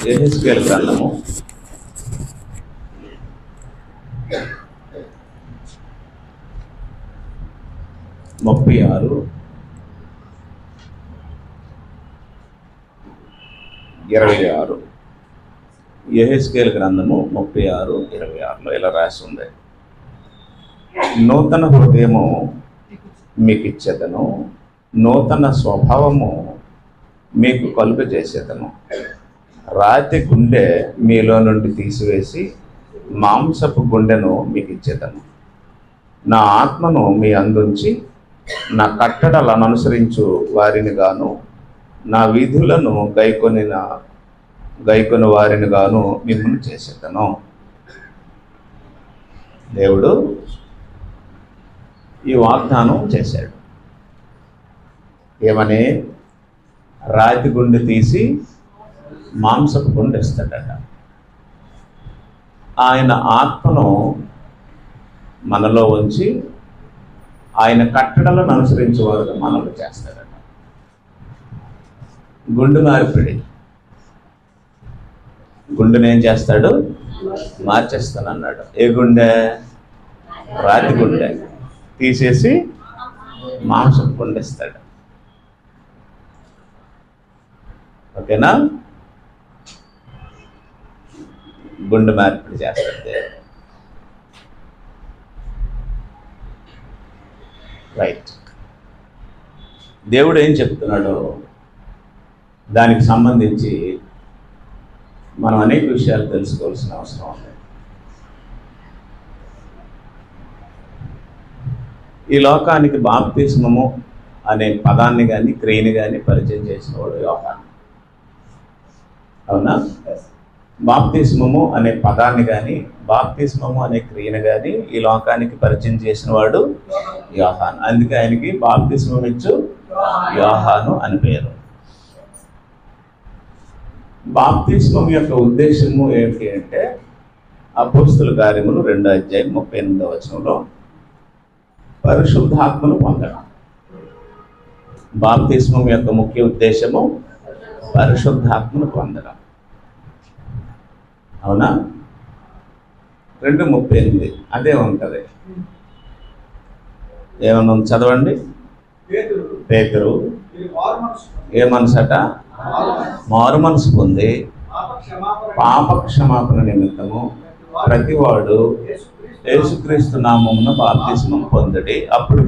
యెహెజ్కేలు గ్రంథము 36:26. యెహెజ్కేలు గ్రంథము 36:26లో ఇలా రాసి ఉంది, నూతన హృదయము మీకు ఇచ్చేదను, నూతన స్వభావము మీకు కలుగ చేసేదను, రాతి గుండె మీలో నుండి తీసివేసి మాంసపు గుండెను మీకు ఇచ్చేదను, నా ఆత్మను మీ అందుంచి నా కట్టడలను అనుసరించు వారిని గాను, నా విధులను గైకొని వారిని గాను మిమ్మల్ని చేసేదను. దేవుడు ఈ వాగ్దానం చేశాడు. ఏమని? రాతి గుండె తీసి మాంసపు గుండె ఇస్తాడట. ఆయన ఆత్మను మనలో ఉంచి ఆయన కట్టడలను అనుసరించే వారుగా మనలో చేస్తాడట. గుండె మార్పిడి. గుండెను ఏం చేస్తాడు? మార్చేస్తానన్నాడు. ఏ గుండె? రాతి గుండె తీసేసి మాంసపు గుండె ఇస్తాడు. ఓకేనా? గుండె మార్పిడి చేస్తాడు. రైట్. దేవుడు ఏం చెప్తున్నాడో దానికి సంబంధించి మనం అనేక విషయాలు తెలుసుకోవాల్సిన అవసరం ఉంది. ఈ లోకానికి బాప్తిస్మము అనే పదాన్ని కానీ క్రియని కానీ పరిచయం చేసిన వాడు యోహాను. అవునా? బాప్తిస్మము అనే పదాన్ని కానీ బాప్తిస్మము అనే క్రియను కానీ ఈ లోకానికి పరిచయం చేసిన వాడు యోహాను. అందుకే ఆయనకి బాప్తిస్మం ఇచ్చు యోహాను అని పేరు. బాప్తిస్మం యొక్క ఉద్దేశము ఏంటి అంటే అపోస్తల కార్యములు 2:38 పరిశుద్ధాత్మను పొందడం. బాప్తిస్మం యొక్క ముఖ్య ఉద్దేశము పరిశుద్ధాత్మను పొందడం. అవునా? 2:38 అదే ఉంటుంది. ఏమన్నా చదవండి. పేతురు ఏ మనసట? మారు మనసు పొంది పాప క్షమాపణ నిమిత్తము ప్రతివాడు యేసుక్రీస్తు నామమున బాప్తిస్మం పొందడి, అప్పుడు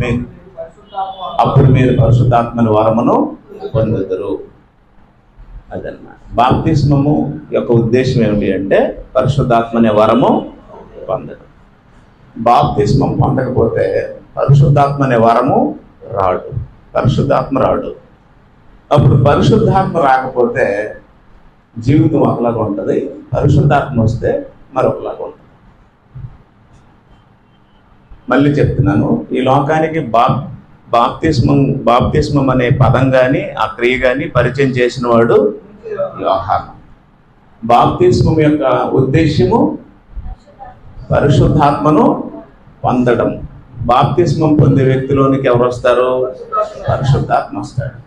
మీరు పరిశుద్ధాత్మని వరమును పొందుదురు. అదన్నమాట. బాప్తిస్మము యొక్క ఉద్దేశం ఏమిటి అంటే పరిశుద్ధాత్మనే వరము పొందడం. బాప్తిస్మం పొందకపోతే పరిశుద్ధాత్మనే వరము రాడు, పరిశుద్ధాత్మ రాడు. అప్పుడు పరిశుద్ధాత్మ రాకపోతే జీవితం ఒకలాగా ఉంటుంది, పరిశుద్ధాత్మ వస్తే మరొకలాగా ఉంటుంది. మళ్ళీ చెప్తున్నాను, ఈ లోకానికి బాప్తిస్మం అనే పదం కానీ ఆ క్రియ కానీ పరిచయం చేసిన వాడు యోహాను. బాప్తిస్మం యొక్క ఉద్దేశ్యము పరిశుద్ధాత్మను పొందడం. బాప్తిస్మం పొందే వ్యక్తిలోనికి ఎవరు వస్తారు? పరిశుద్ధాత్మ వస్తాడు.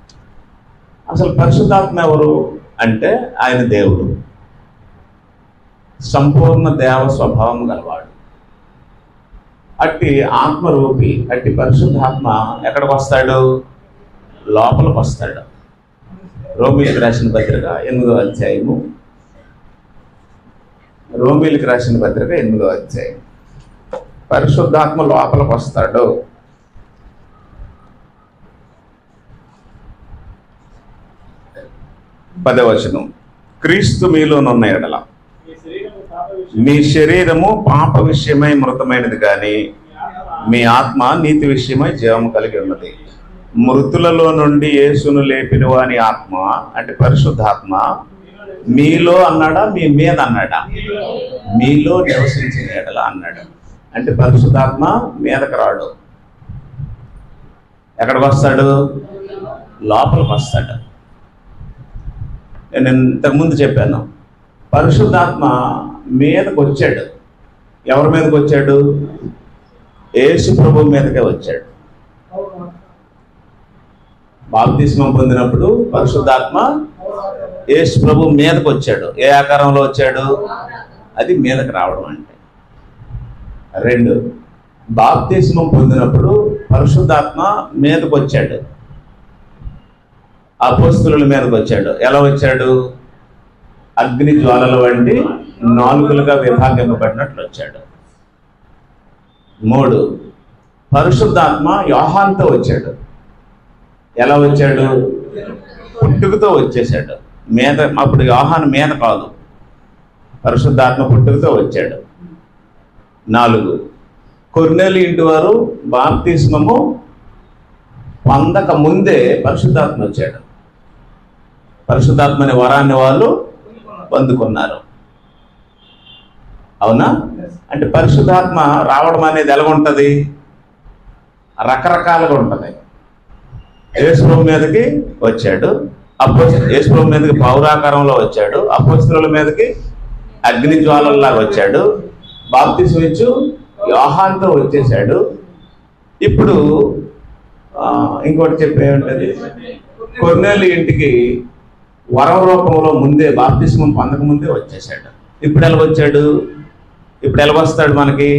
అసలు పరిశుద్ధాత్మ ఎవరు అంటే ఆయన దేవుడు, సంపూర్ణ దేవ స్వభావం గలవాడు. అట్టి ఆత్మరూపి అట్టి పరిశుద్ధాత్మ ఎక్కడికి వస్తాడు? లోపలికి వస్తాడు. రోమీలకు రాసిన పత్రిక 8వ అధ్యాయము, రోమీలకు రాసిన పత్రిక 8వ అధ్యాయం. పరిశుద్ధాత్మ లోపలికి వస్తాడు. పదవచనం, క్రీస్తు మీలోనున్న ఎడల మీ శరీరము పాప విషయమై మృతమైనది కానీ మీ ఆత్మ నీతి విషయమై జీవము కలిగి ఉన్నది. మృతులలో నుండి యేసును లేపిన వాని ఆత్మ అంటే పరిశుద్ధాత్మ మీలో అన్నాడా మీ మీద అన్నాడా? మీలో నివసించిన ఎడల అన్నాడు. అంటే పరిశుద్ధాత్మ మీదకి రాడు. ఎక్కడికి వస్తాడు? లోపలికి వస్తాడు. నేను ఇంతకుముందు చెప్పాను, పరిశుద్ధాత్మ మీదకి వచ్చాడు. ఎవరి మీదకి వచ్చాడు? యేసు ప్రభు మీదకే వచ్చాడు. బాప్తిస్మం పొందినప్పుడు పరిశుద్ధాత్మ యేసు ప్రభు మీదకు వచ్చాడు. ఏ ఆకారంలో వచ్చాడు? అది మీదకు రావడం అంటే. 2, బాప్తిస్మం పొందినప్పుడు పరిశుద్ధాత్మ మీదకు వచ్చాడు, అపోస్తలుల మీదకు వచ్చాడు. ఎలా వచ్చాడు? అగ్ని జ్వాలల వంటి నాలుగులుగా విభాగింపబడినట్లు వచ్చాడు. 3, పరిశుద్ధాత్మ యోహానుతో వచ్చాడు. ఎలా వచ్చాడు? పుట్టుకతో వచ్చేసాడు మీద. అప్పుడు యోహాను మీద కాదు, పరిశుద్ధాత్మ పుట్టుకతో వచ్చాడు. 4, కొర్నేలి ఇంటి వారు బాప్తిస్మము పొందక ముందే పరిశుద్ధాత్మ వచ్చాడు. పరిశుద్ధాత్మ అనే వరాన్ని వాళ్ళు పొందుకున్నారు. అవునా? అంటే పరిశుద్ధాత్మ రావడం అనేది ఎలా ఉంటుంది? రకరకాలుగా ఉంటుంది. యేసు ప్రభు మీదకి వచ్చాడు, యేసు ప్రభు మీదకి పౌరాకారంలో వచ్చాడు, అపోస్తలుల మీదకి అగ్ని జ్వాలల్లాగా వచ్చాడు, బాప్తిస్మం ఇచ్చి యోహానుతో వచ్చేసాడు. ఇప్పుడు ఇంకోటి చెప్పేది, కొర్నేలి ఇంటికి వరం రూపంలో ముందే బాప్తిస్మం పొందక ముందే వచ్చేసాడు. ఇప్పుడు ఎలా వచ్చాడు? ఇప్పుడు ఎలా వస్తాడు మనకి?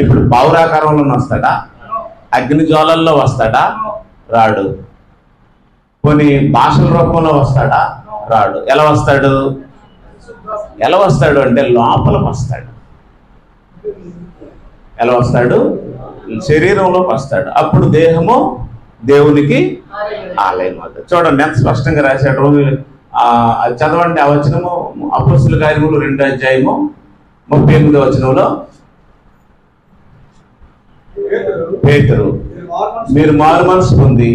ఇప్పుడు పౌరాకారంలో వస్తాడా? అగ్ని జ్వాలల్లో వస్తాడా? రాడు. కొన్ని భాషల రూపంలో వస్తాడా? రాడు. ఎలా వస్తాడు? ఎలా వస్తాడు అంటే లోపలికి వస్తాడు. ఎలా వస్తాడు? శరీరంలోకి వస్తాడు. అప్పుడు దేహము దేవునికి ఆలయం అవుతుంది. చూడండి ఎంత స్పష్టంగా రాశాడు. అది చదవండి. ఆ వచనము అపోస్తలుల కార్యములు 2వ అధ్యాయము 38వ వచనంలో, పేతురు, మీరు మారు మనసు పొంది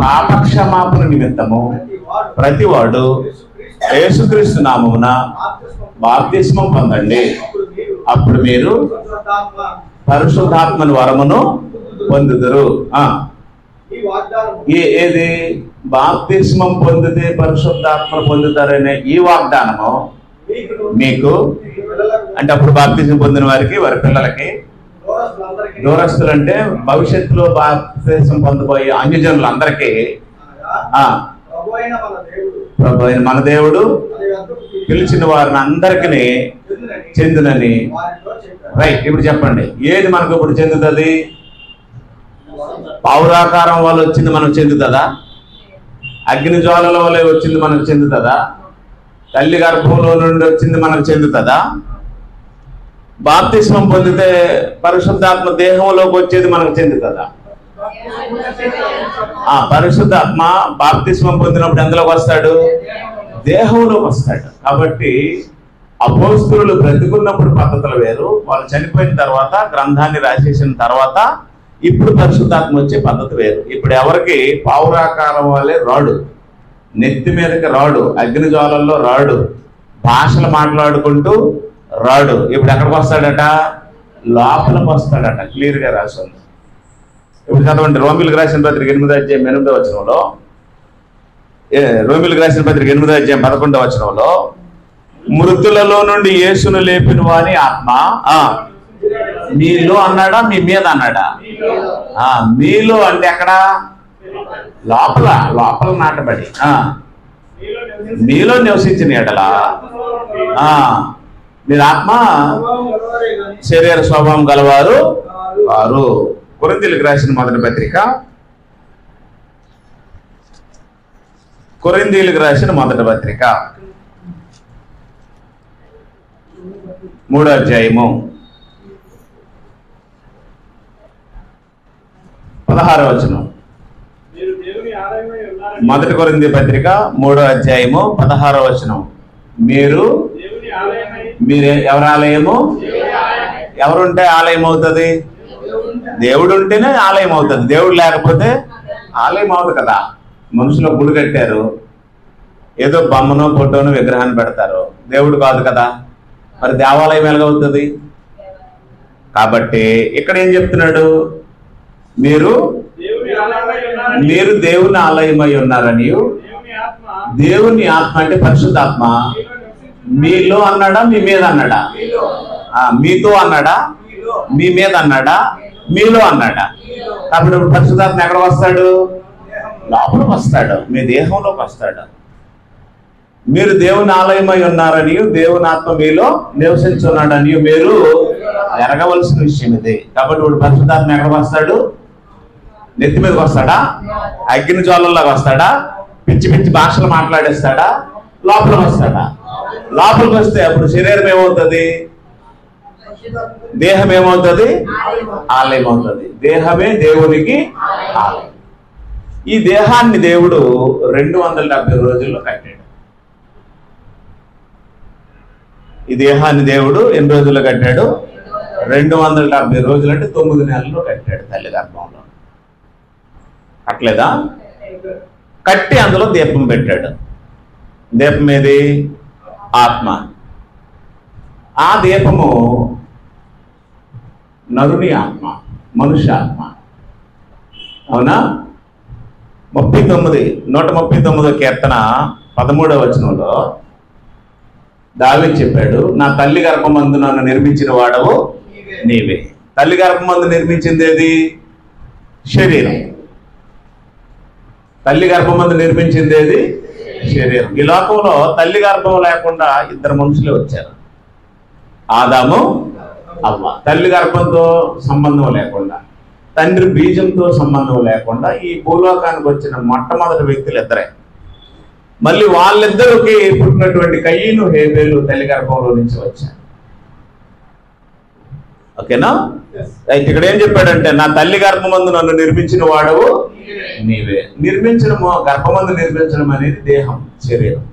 పాపక్షమాపణ నిమిత్తము ప్రతివాడు యేసుక్రీస్తు నామమున బాప్తిస్మం పొందండి, అప్పుడు మీరు పరిశుద్ధాత్మని వరమును పొందుదురు. ఏది? బాప్తిస్మం పొందితే పరిశుద్ధాత్మను పొందుతారనే ఈ వాగ్దానము మీకు, అంటే అప్పుడు బాప్తిస్మం పొందిన వారికి, వారి పిల్లలకి, దూరస్తులు అంటే భవిష్యత్తులో బాప్తిస్మం పొందబోయే అన్యజనులందరికీ ప్రభు అయిన మన దేవుడు పిలిచిన వారిని అందరికీ చెందునని. రైట్. ఇప్పుడు చెప్పండి, ఏది మనకు ఇప్పుడు చెందుతుంది? పౌరాకారం వల్ల వచ్చింది మనకు చెందుతుందా? అగ్ని జ్వాలల వల్ల వచ్చింది మనకు చెందుతుందా? తల్లి గర్భంలో నుండి వచ్చింది మనకు చెందుతుందా? బాప్తిస్మం పొందితే పరిశుద్ధాత్మ దేహంలోకి వచ్చేది మనకు చెందుతుందా? పరిశుద్ధాత్మ బాప్తిస్మం పొందినప్పుడు ఎందులోకి వస్తాడు? దేహంలోకి వస్తాడు. కాబట్టి అపోస్తలులు బ్రతికున్నప్పుడు పద్ధతులు వేరు, వాళ్ళు చనిపోయిన తర్వాత గ్రంథాన్ని రాసేసిన తర్వాత ఇప్పుడు పరిశుద్ధాత్మ వచ్చే పద్ధతి వేరు. ఇప్పుడు ఎవరికి? పౌరాకారం వాళ్ళే రాడు, నెత్తి మీదకి రాడు, అగ్ని జ్వాలల్లో రాడు, భాషలు మాట్లాడుకుంటూ రాడు. ఇప్పుడు ఎక్కడికి వస్తాడట? లోపలికి వస్తాడట. క్లియర్గా రాసింది. ఇప్పుడు చదవండి, రోమిలకు రాసిన పత్రిక 8వ అధ్యాయం 8వ వచనంలో, రోమిలకు రాసిన పత్రిక 8వ అధ్యాయం 11వ వచనంలో, మృతులలో నుండి యేసును లేపిన వాని ఆత్మ మీలో అన్నాడా? మీ మీద అన్నాడా? మీలో అంటే ఎక్కడ? లోపల, లోపల నాటబడి మీలో నివసించిన ఎడల మీరు ఆత్మ శరీర స్వభావం గలవారు వారు. కొరింథీయులకు రాసిన మొదటి పత్రిక, కొరింథీయులకు రాసిన మొదటి పత్రిక 3వ అధ్యాయము 16వ వచనం. మొదటి కొరింథీ పత్రిక 3వ అధ్యాయము 16వ వచనం. మీరు ఎవరి ఆలయము? ఎవరుంటే ఆలయం అవుతుంది? దేవుడు ఉంటేనే ఆలయం అవుతుంది. దేవుడు లేకపోతే ఆలయం అవుతుంది కదా. మనుషులు గుడి కట్టారు, ఏదో బొమ్మనో ఫోటోనో విగ్రహాన్ని పెడతారు, దేవుడు కాదు కదా. మరి దేవాలయం ఎలాగవుతుంది? కాబట్టి ఇక్కడ ఏం చెప్తున్నాడు? మీరు దేవుని ఆలయమై ఉన్నారని, దేవుని ఆత్మ అంటే పరిశుద్ధాత్మ మీలో అన్నాడా? మీ మీద అన్నాడా? మీతో అన్నాడా? మీ మీద అన్నాడా? మీలో అన్నాడా? కాబట్టి ఇప్పుడు పరిశుద్ధాత్మ ఎక్కడ వస్తాడు? లోపలికి వస్తాడు, మీ దేహంలోకి వస్తాడు. మీరు దేవుని ఆలయమై ఉన్నారని, దేవుని ఆత్మ మీలో నివసించున్నాడని మీరు ఎరగవలసిన విషయం ఇది. కాబట్టి వాడు పరిశుద్ధాత్మ ఎక్కడ వస్తాడు? నెత్తి మీదకి వస్తాడా? అగ్ని జ్వాలల్లాగా వస్తాడా? పిచ్చి పిచ్చి భాషలు మాట్లాడేస్తాడా? లోపలికి వస్తాడా? లోపలికి వస్తే అప్పుడు శరీరం ఏమవుతుంది? దేహం ఏమవుతుంది? ఆలయం అవుతుంది. దేహమే దేవునికి ఆలయం. ఈ దేహాన్ని దేవుడు 270 రోజుల్లో కట్టాడు. ఈ దేహాన్ని దేవుడు ఎన్ని రోజుల్లో కట్టాడు? 270 రోజులు, అంటే 9 నెలల్లో కట్టాడు తల్లి గర్భంలో. కట్టలేదా? కట్టి అందులో దీపం పెట్టాడు. దీపం ఏది? ఆత్మ. ఆ దీపము నరుని ఆత్మ, మనుష్య ఆత్మ. అవునా? 139వ కీర్తన 13వ వచనంలో దావీదు చెప్పాడు, నా తల్లి గర్భమందు నన్ను నిర్మించిన వాడవు నీవే. తల్లి గర్భమందు నిర్మించింది ఏది? శరీరం. తల్లి గర్భమందు నిర్మించింది ఏది? శరీరం. ఈ లోకంలో తల్లి గర్భం లేకుండా 2 మనుషులే వచ్చారు, ఆదాము, అవ్వ. తల్లి గర్భంతో సంబంధం లేకుండా, తండ్రి బీజంతో సంబంధం లేకుండా ఈ భూలోకానికి వచ్చిన మొట్టమొదటి వ్యక్తులు 2. మళ్ళీ వాళ్ళిద్దరికి పుట్టినటువంటి కయీను, హేబేలు తల్లి గర్భంలో నుంచి వచ్చారు. ఓకేనా? ఇక్కడ ఏం చెప్పాడంటే, నా తల్లి గర్భమందు నన్ను నిర్మించిన వాడవు నీవే. నిర్మించడము, గర్భమందు నిర్మించడం అనేది దేహం, శరీరం.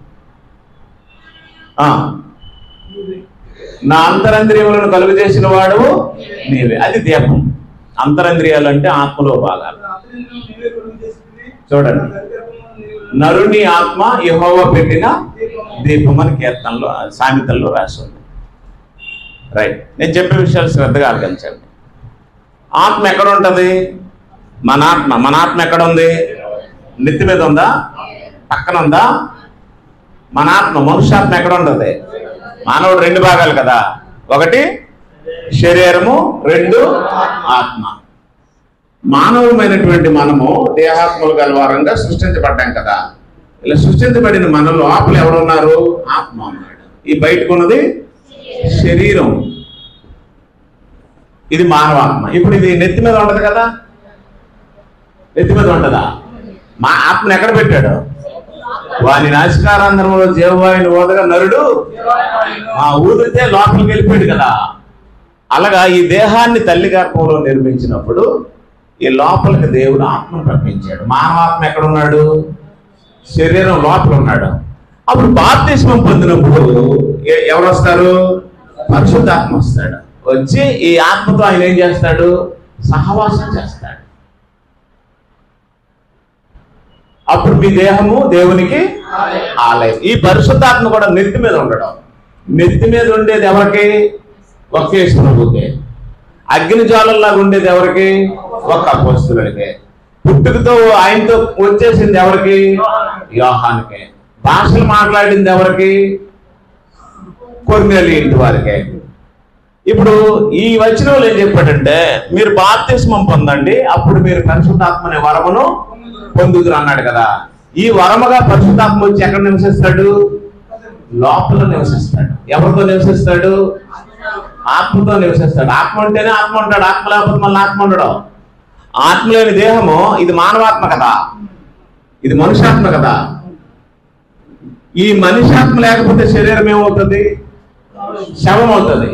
నా అంతరంద్రియములను కలుగు చేసిన వాడవు నీవే, అది దీపం. అంతరంద్రియాలు అంటే ఆత్మలో భాగాలు. చూడండి, నరుని ఆత్మ యెహోవా పెట్టిన దీపం అని కీర్తనలో, సామెతల్లో రాసి ఉంది. రైట్. నేను చెప్పే విషయాలు శ్రద్ధగా ఆలకించండి. ఆత్మ ఎక్కడ ఉంటుంది? మన ఆత్మ ఎక్కడ ఉంది? నెత్తి మీద ఉందా? పక్కన ఉందా? మన ఆత్మ, మనుష్యాత్మ ఎక్కడ ఉంటుంది? మానవుడు 2 భాగాలు కదా, 1 శరీరము, 2 ఆత్మ. మానవమైనటువంటి మనము దేహాత్మలు గలవారంగా సృష్టించబడ్డాం కదా. ఇలా సృష్టించబడిన మన లోపల ఎవరున్నారు? ఆత్మ ఉన్నాడు. ఈ బయటకు ఉన్నది శరీరం, ఇది మానవాత్మ. ఇప్పుడు ఇది నెత్తి మీద ఉండదు కదా, నెత్తి మీద ఉంటుందా? మా ఆత్మను ఎక్కడ పెట్టాడు? వాని నాసికారంధ్రంలో జీవవాయుని ఓదగా నరుడు ఊదితే లోపలికి వెళ్ళిపోయాడు కదా. అలాగా ఈ దేహాన్ని తల్లి గర్భంలో నిర్మించినప్పుడు ఈ లోపలికి దేవుడు ఆత్మను పంపించాడు. మానవాత్మ ఎక్కడ ఉన్నాడు? శరీరం లోపల ఉన్నాడు. అప్పుడు బాప్తిస్మం పొందినప్పుడు ఎవరు వస్తారు? పరిశుద్ధాత్మ వస్తాడు. వచ్చి ఈ ఆత్మతో ఆయన ఏం చేస్తాడు? సహవాసం చేస్తాడు. అప్పుడు మీ దేహము దేవునికి ఆలయం. ఈ పరిశుద్ధాత్మ కూడా నెత్తి మీద ఉండడం. నెత్తి మీద ఉండేది ఎవరికి? ఒక్క యేసు ప్రభువుకే. అగ్ని జ్వాలల్లాగా ఉండేది ఎవరికి? ఒక్క అపోస్తలుడికే. పుట్టుకతో ఆయనతో వచ్చేసింది ఎవరికి? యోహానుకే. భాషలు మాట్లాడింది ఎవరికి? కొర్నేలి ఇంటి వారికే. ఇప్పుడు ఈ వచనంలో ఏం చెప్పాడంటే, మీరు బాప్తిస్మం పొందండి, అప్పుడు మీరు పరిశుద్ధాత్మ అనే వరమును పొందుదురు అన్నాడు కదా. ఈ వరముగా పరిశుద్ధాత్మ వచ్చి ఎక్కడ నివసిస్తాడు? లోపల నివసిస్తాడు. ఎవరితో నివసిస్తాడు? ఆత్మతో నివసిస్తాడు. ఆత్మ అంటేనే ఆత్మ ఉంటాడు, ఆత్మ లేకపోతే మళ్ళీ ఆత్మ ఉండడం. ఆత్మ లేని దేహము ఇది మానవాత్మ కదా, ఇది మనుష్యాత్మ కదా. ఈ మనుష్యాత్మ లేకపోతే శరీరం ఏమవుతుంది? శవం అవుతుంది.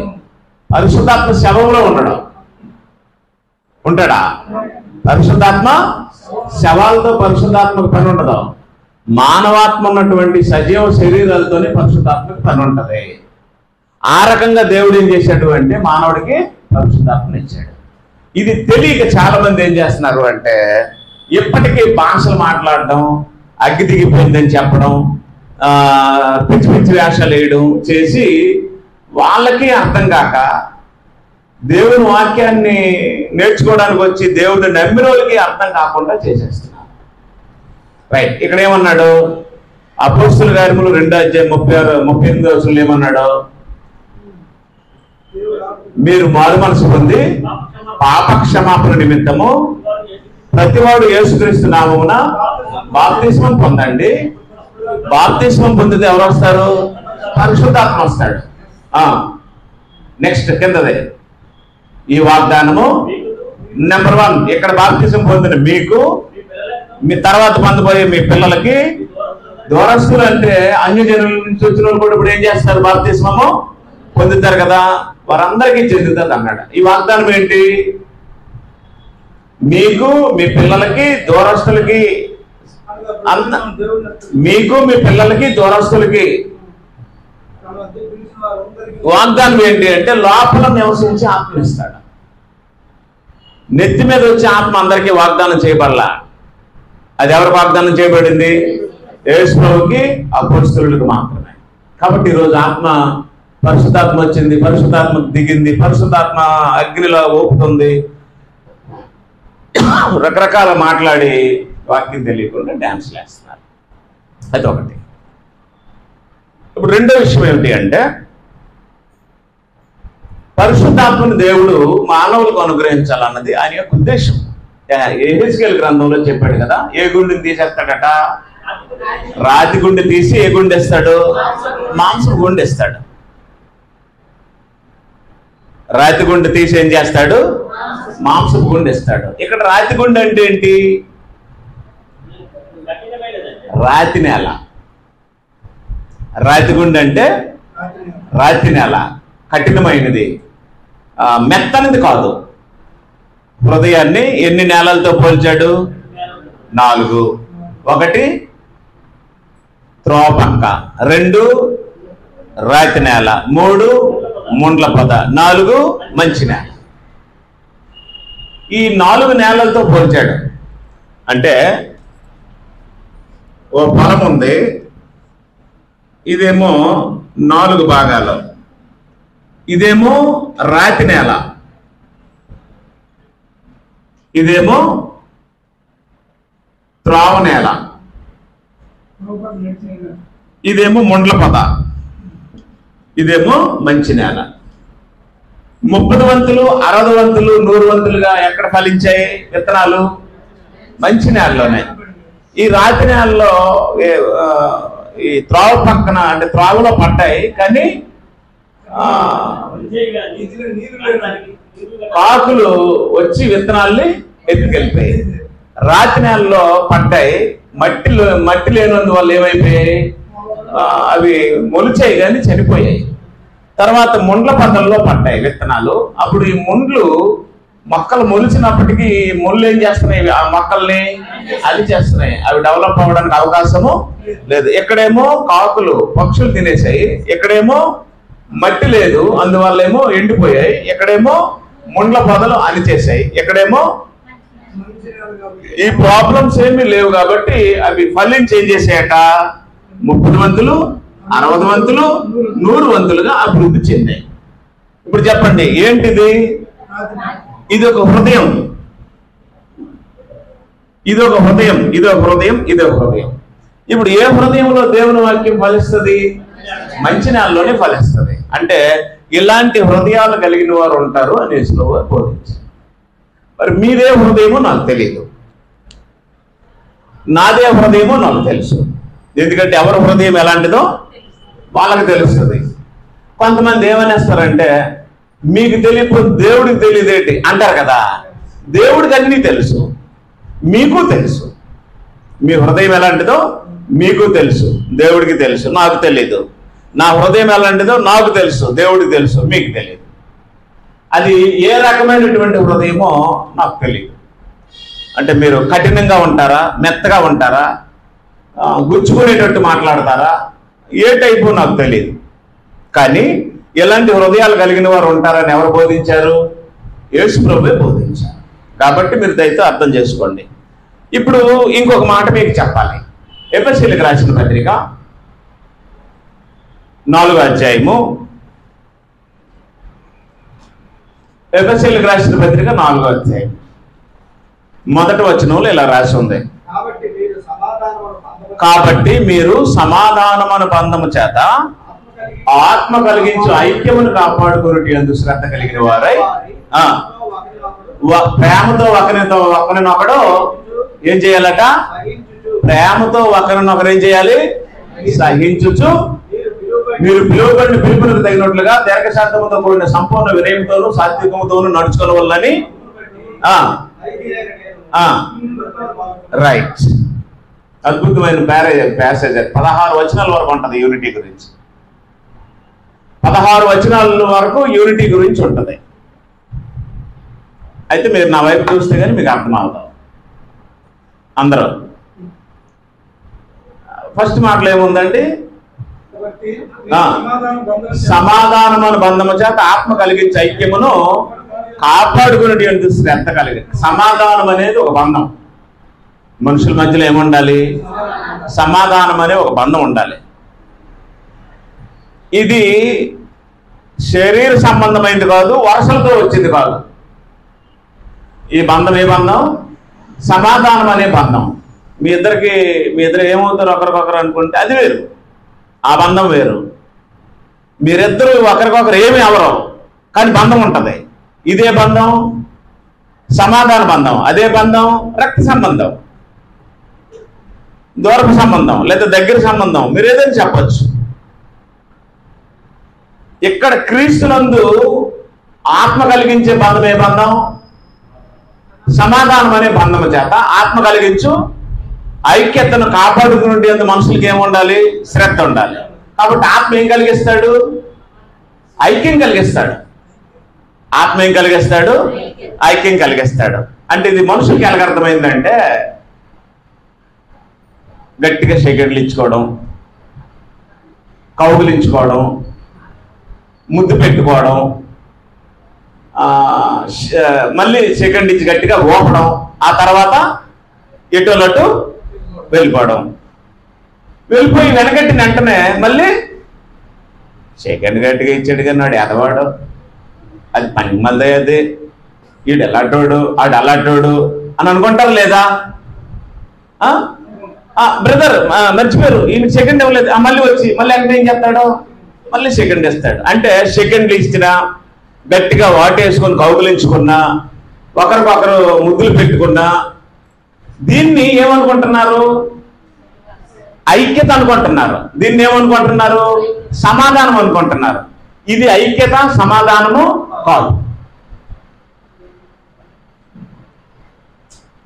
పరిశుద్ధాత్మ శవంలో ఉండడం. ఉంటాడా? పరిశుద్ధాత్మ శవాలతో పరిశుద్ధాత్మకు పని ఉండదు. మానవాత్మ ఉన్నటువంటి సజీవ శరీరాలతోనే పరిశుద్ధాత్మకు పని ఉంటుంది. ఆ రకంగా దేవుడు ఏం చేశాడు అంటే మానవుడికి పరిశుద్ధాత్మను ఇచ్చాడు. ఇది తెలియక చాలా మంది ఏం చేస్తున్నారు అంటే, ఇప్పటికీ భాషలు మాట్లాడడం, అగ్గి దిగిపోయిందని చెప్పడం, పిచ్చి పిచ్చి వేషాలు వేయడం చేసి వాళ్ళకి అర్థం కాక దేవుని వాక్యాన్ని నేర్చుకోవడానికి వచ్చి దేవుడిని నమ్మిన వాళ్ళకి అర్థం కాకుండా చేసేస్తున్నారు. రైట్. ఇక్కడ ఏమన్నాడు? అపోస్తలుల కార్యములు 2వ అధ్యాయం 38వ వచనంలో ఏమన్నాడు? మీరు మారు మనసు పొంది పాప క్షమాపణ నిమిత్తము ప్రతివాడు యేసుక్రీస్తు నామమున బాప్తిస్మం పొందండి, బాప్తిస్మం పొందితే ఎవరు వస్తారు? పరిశుద్ధాత్మ వస్తాడు. నెక్స్ట్ కిందదే ఈ వాగ్దానము నెంబర్ 1 ఇక్కడ బాప్తిస్మం పొందిన మీకు, మీ తర్వాత పొందబోయే మీ పిల్లలకి, దూరస్తులు అంటే అన్యజనుల నుంచి వచ్చిన వాళ్ళు కూడా ఇప్పుడు ఏం చేస్తారు? బాప్తిస్మము పొందుతారు కదా, వారందరికీ చెందుతుంది అన్నాడు. ఈ వాగ్దానం ఏంటి? మీకు, మీ పిల్లలకి, దూరస్తులకి, మీకు మీ పిల్లలకి దూరస్తులకి. వాగ్దానం ఏంటి అంటే లోపల నివసించి ఆత్మ ఇస్తాడు. నెత్తి మీద వచ్చే ఆత్మ అందరికీ వాగ్దానం చేయబడలా. అది ఎవరు వాగ్దానం చేయబడింది? యేసు ప్రభువుకి, అపోస్తలులకు మాత్రమే. కాబట్టి ఈరోజు ఆత్మ, పరిశుద్ధాత్మ వచ్చింది, పరిశుద్ధాత్మ దిగింది, పరిశుద్ధాత్మ అగ్నిలో ఊపుతుంది, రకరకాల మాట్లాడి వాక్యం తెలియకుండా డ్యాన్స్ వేస్తున్నారు. అది ఒకటి. ఇప్పుడు రెండో విషయం ఏమిటి అంటే, పరిశుద్ధాత్మని దేవుడు మానవులకు అనుగ్రహించాలన్నది ఆయన యొక్క ఉద్దేశం. యెహెజ్కేలు గ్రంథంలో చెప్పాడు కదా, ఏ గుండెని తీసేస్తాడట? రాతి గుండె తీసి ఏ గుండె ఇస్తాడు? మాంసం గుండె ఇస్తాడు. రాతి గుండె తీసి ఏం చేస్తాడు? మాంసం గుండె ఇస్తాడు. ఇక్కడ రాతి గుండె అంటే ఏంటి? రాతి నేల. రాతి గుండె అంటే రాతి నేల, కఠినమైనది, మెత్తనిది కాదు. హృదయాన్ని ఎన్ని నేలలతో పోల్చాడు? 4. 1 త్రోపంక, 2 రాతి నేల, 3 ముండ్ల పొద, 4 మంచి నేల. ఈ 4 నేలలతో పోల్చాడు. అంటే ఓ పొలం ఉంది, ఇదేమో 4 భాగాలు, ఇదేమో రాతి నేల, ఇదేమో త్రోవ నేల, ఇదేమో ముండ్ల పొద, ఇదేమో మంచి నేల. 30 వంతులు, 60 వంతులు, 100 వంతులుగా ఎక్కడ ఫలించాయి విత్తనాలు? మంచి నేలలోనే. ఈ రాతి నేలలో ఈ త్రోవ పక్కన అంటే త్రోవలో పడ్డాయి, కానీ కాకులు వచ్చి విత్తనాల్ని ఎత్తుకెళ్ళిపోయాయి. రాతి నేలలో పడ్డాయి, మట్టి లేనందువల్ల ఏమైపోయాయి? అవి మొలిచాయి కానీ చనిపోయాయి. తర్వాత ముండ్ల పదల్లో పడ్డాయి విత్తనాలు. అప్పుడు ఈ ముండ్లు మొక్కలు మొలిచినప్పటికీ ముళ్ళు ఏం చేస్తున్నాయి? ఆ మొక్కల్ని అది చేస్తున్నాయి, అవి డెవలప్ అవ్వడానికి అవకాశము లేదు. ఎక్కడేమో కాకులు, పక్షులు తినేసాయి, ఎక్కడేమో మట్టి లేదు, అందువల్ల ఏమో ఎండిపోయాయి, ఎక్కడేమో ముండ్ల పొదలు అనిచేసాయి, ఎక్కడేమో ఈ ప్రాబ్లమ్స్ ఏమీ లేవు. కాబట్టి అవి ఫలించి ఏం చేసాయట? 30 వంతులు, 60 వంతులు, 100 వంతులుగా అభివృద్ధి చెందాయి. ఇప్పుడు చెప్పండి, ఏంటిది? ఇది ఒక హృదయం, ఇదొక హృదయం, ఇదొక హృదయం, ఇదొక హృదయం. ఇప్పుడు ఏ హృదయంలో దేవుని వాక్యం ఫలిస్తుంది? మంచి నేలలోనే ఫలిస్తుంది. అంటే ఇలాంటి హృదయాలు కలిగిన వారు ఉంటారు అని యేసుప్రభువు బోధించారు. మరి మీదే హృదయమో నాకు తెలియదు, నాదే హృదయమో నాకు తెలుసు. ఎందుకంటే ఎవరి హృదయం ఎలాంటిదో వాళ్ళకి తెలుస్తుంది. కొంతమంది ఏమనేస్తారంటే, మీకు తెలియకపోతే దేవుడికి తెలియదేంటి అంటారు కదా. దేవుడికి అన్నీ తెలుసు, మీకు తెలుసు. మీ హృదయం ఎలాంటిదో మీకు తెలుసు, దేవుడికి తెలుసు, నాకు తెలియదు. నా హృదయం ఎలాంటిదో నాకు తెలుసు, దేవుడికి తెలుసు, మీకు తెలియదు. అది ఏ రకమైనటువంటి హృదయమో నాకు తెలియదు. అంటే మీరు కఠినంగా ఉంటారా, మెత్తగా ఉంటారా, గుచ్చుకునేటట్టు మాట్లాడతారా, ఏ టైపు నాకు తెలియదు. కానీ ఎలాంటి హృదయాలు కలిగిన వారు ఉంటారని ఎవరు బోధించారు? యేసుప్రభువే బోధించారు. కాబట్టి మీరు దయతో అర్థం చేసుకోండి. ఇప్పుడు ఇంకొక మాట మీకు చెప్పాలి. ఎఫెసీయులకు రాసిన పత్రిక 4వ అధ్యాయము, ఎఫెసీయులకు రాసిన పత్రిక 4వ అధ్యాయం 1వ వచనంలో ఇలా రాసి ఉంది, కాబట్టి మీరు సమాధానమును బంధము చేత ఆత్మ కలిగించు ఐక్యమును కాపాడుకున్నట్టు యందు శ్రద్ధ కలిగిన వారై ప్రేమతో ఒకరినొకడు ఏం చేయాలట? ప్రేమతో ఒకరినొకరు ఏం చేయాలి? సహించుచు మీరు పిలువబడిన పిలుపునకు తగినట్లుగా దీర్ఘశాంతముతో కూడిన సంపూర్ణ వినయంతోనూ సాత్వికముతోనూ నడుచుకోవాలని. రైట్, అద్భుతమైన ప్యాసేజ్. 16 వచనాల వరకు ఉంటుంది యూనిటీ గురించి. 16 వచనాల వరకు యూనిటీ గురించి ఉంటుంది. అయితే మీరు నా వైపు చూస్తే కానీ మీకు అర్థం అవుతాం. అందరూ ఫస్ట్ మాటలు ఏముందండి? సమాధానమును బంధము చేత ఆత్మ కలిగించే ఐక్యమును కాపాడుకునేటువంటి శ్రద్ధ కలిగి. సమాధానం అనేది ఒక బంధం. మనుషుల మధ్యలో ఏముండాలి? సమాధానం అనే ఒక బంధం ఉండాలి. ఇది శరీర సంబంధమైనది కాదు, వరుసలతో వచ్చింది కాదు. ఈ బంధం ఏ బంధం? సమాధానం అనే బంధం. మీ ఇద్దరు ఏమవుతారు ఒకరికొకరు అనుకుంటే అది వేరు, ఆ బంధం వేరు. మీరిద్దరూ ఒకరికొకరు ఏమి అవరు, కానీ బంధం ఉంటుంది. ఇదే బంధం సమాధాన బంధం. అదే బంధం రక్త సంబంధం, దూరపు సంబంధం లేదా దగ్గర సంబంధం, మీరు ఏదైనా చెప్పచ్చు. ఇక్కడ క్రీస్తునందు ఆత్మ కలిగించే బంధం ఏ బంధం? సమాధానం అనే బంధము చేత ఆత్మ కలిగించు ఐక్యతను కాపాడుకునే మనుషులకి ఏముండాలి? శ్రద్ధ ఉండాలి. కాబట్టి ఆత్మ ఏం కలిగిస్తాడు? ఐక్యం కలిగిస్తాడు. ఆత్మ ఏం కలిగిస్తాడు? ఐక్యం కలిగిస్తాడు. అంటే ఇది మనుషులకి ఎలాగ అర్థమైందంటే, గట్టిగా సెకండ్లు ఇచ్చుకోవడం, కౌగులించుకోవడం, ముద్దు పెట్టుకోవడం, మళ్ళీ సెకండ్ ఇచ్చి గట్టిగా ఊపడం, ఆ తర్వాత ఎటోలట్టు వెళ్ళిపోవడం. వెళ్ళిపోయి వెనకట్టిన వెంటనే మళ్ళీ సెకండ్ గట్టిగా ఇచ్చాడు కానీ వాడు ఎదవాడు, అది పని మళ్ళీ అది వీడు ఎలాంటోడు ఆడు అలాంటోడు అని అనుకుంటారు లేదా? బ్రదర్ మర్చిపోయారు, ఈయన సెకండ్ ఇవ్వలేదు, మళ్ళీ వచ్చి మళ్ళీ అంటే ఏం చేస్తాడు? మళ్ళీ సెకండ్ ఇస్తాడు. అంటే సెకండ్లు ఇచ్చినా, గట్టిగా వాటేసుకొని కౌగులించుకున్నా, ఒకరికొకరు ముద్దులు పెట్టుకున్నా, దీన్ని ఏమనుకుంటున్నారు? ఐక్యత అనుకుంటున్నారు. దీన్ని ఏమనుకుంటున్నారు? సమాధానం అనుకుంటున్నారు. ఇది ఐక్యత, సమాధానము కాదు.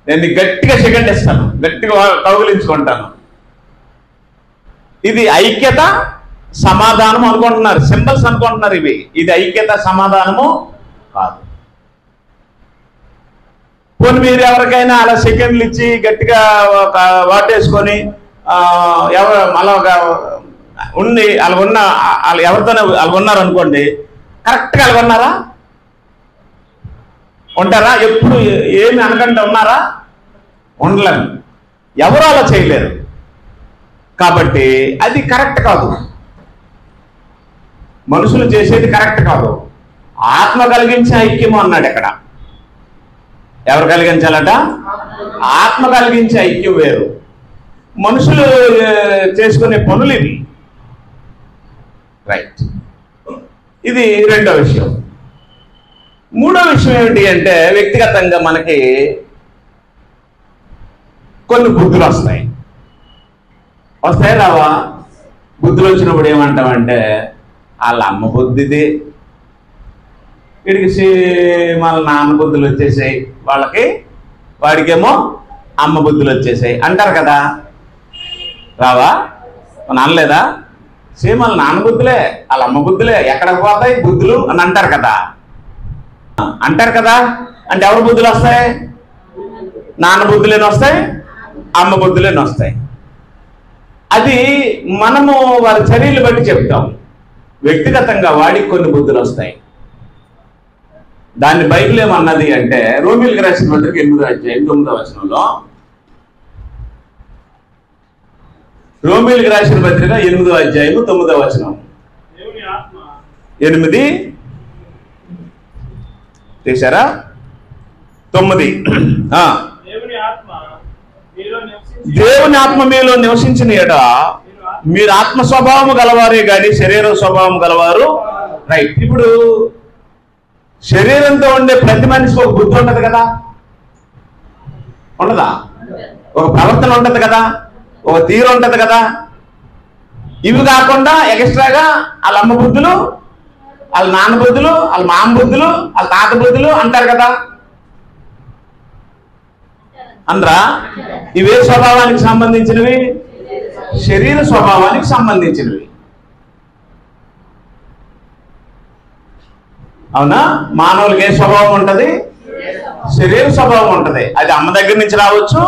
నేను గట్టిగా సెకండ్ ఇస్తాను, గట్టిగా కౌగులించుకుంటాను. ఇది ఐక్యత, సమాధానం అనుకుంటున్నారు, సింబల్స్ అనుకుంటున్నారు ఇవి. ఇది ఐక్యత, సమాధానము కాదు. పోనీ మీరు ఎవరికైనా అలా సెకండ్లు ఇచ్చి గట్టిగా వాటేసుకొని ఎవరు అలా ఉండి అలా ఉన్న వాళ్ళు ఎవరితోనే అలా ఉన్నారు అనుకోండి, కరెక్ట్గా అలా ఉన్నారా? ఉంటారా? ఎప్పుడు ఏమి అనకుండా ఉన్నారా? ఉండలేము. ఎవరు అలా చేయలేరు. కాబట్టి అది కరెక్ట్ కాదు. మనుషులు చేసేది కరెక్ట్ కాదు. ఆత్మ కలిగించే ఐక్యము అన్నాడు ఇక్కడ. ఎవరు కలిగించాలట? ఆత్మ కలిగించే ఐక్యం వేరు, మనుషులు చేసుకునే పనులు ఇవి. రైట్, ఇది రెండో విషయం. మూడో విషయం ఏమిటి అంటే, వ్యక్తిగతంగా మనకి కొన్ని బుద్ధులు వస్తాయి. రావా? బుద్ధులు వచ్చినప్పుడు ఏమంటామంటే, వాళ్ళ అమ్మ బుద్ధిది, వీడికి వాళ్ళ నాన్న బుద్ధులు వచ్చేసాయి, వాడికేమో అమ్మ బుద్ధులు వచ్చేసాయి అంటారు కదా. రావా? అనలేదా? సేమ్ వాళ్ళ నాన్న బుద్ధులే, వాళ్ళ అమ్మ బుద్ధులే, ఎక్కడికి పోతాయి బుద్ధులు అని అంటారు కదా. అంటే ఎవరి బుద్ధులు వస్తాయి? నాన్న బుద్ధులేని వస్తాయి, అమ్మ బుద్ధులేని వస్తాయి. అది మనము వారి చర్యలు బట్టి చెప్తాం. వ్యక్తిగతంగా వాడికి కొన్ని బుద్ధులు వస్తాయి. దాన్ని బైబిల్ ఏమన్నది అంటే, రోమీయులకు రాసిన పత్రిక 8వ అధ్యాయం 9వ వచనంలో, రోమీయులకు రాసిన పత్రిక 8వ అధ్యాయం 9వ వచనం, 8 చేశారా? 9. దేవుని ఆత్మ మీలో నివసించిన ఎడ మీరు ఆత్మ స్వభావము గలవారే కానీ శరీర స్వభావం గలవారు. రైట్, ఇప్పుడు శరీరంతో ఉండే ప్రతి మనిషికి ఒక బుద్ధి ఉంటుంది కదా, ఉండదా? ఒక ప్రవర్తన ఉంటుంది కదా, ఒక తీరు ఉంటుంది కదా. ఇవి కాకుండా ఎక్స్ట్రాగా వాళ్ళ అమ్మ బుద్ధులు, వాళ్ళ నాన్న బుద్ధులు, వాళ్ళ మామ బుద్ధులు, వాళ్ళ తాత బుద్ధులు అంటారు కదా, అనరా? ఇవే స్వభావానికి సంబంధించినవి, శరీర స్వభావానికి సంబంధించినవి. అవునా? మానవులకి ఏ స్వభావం ఉంటుంది? శరీర స్వభావం ఉంటుంది. అది అమ్మ దగ్గర నుంచి రావచ్చు,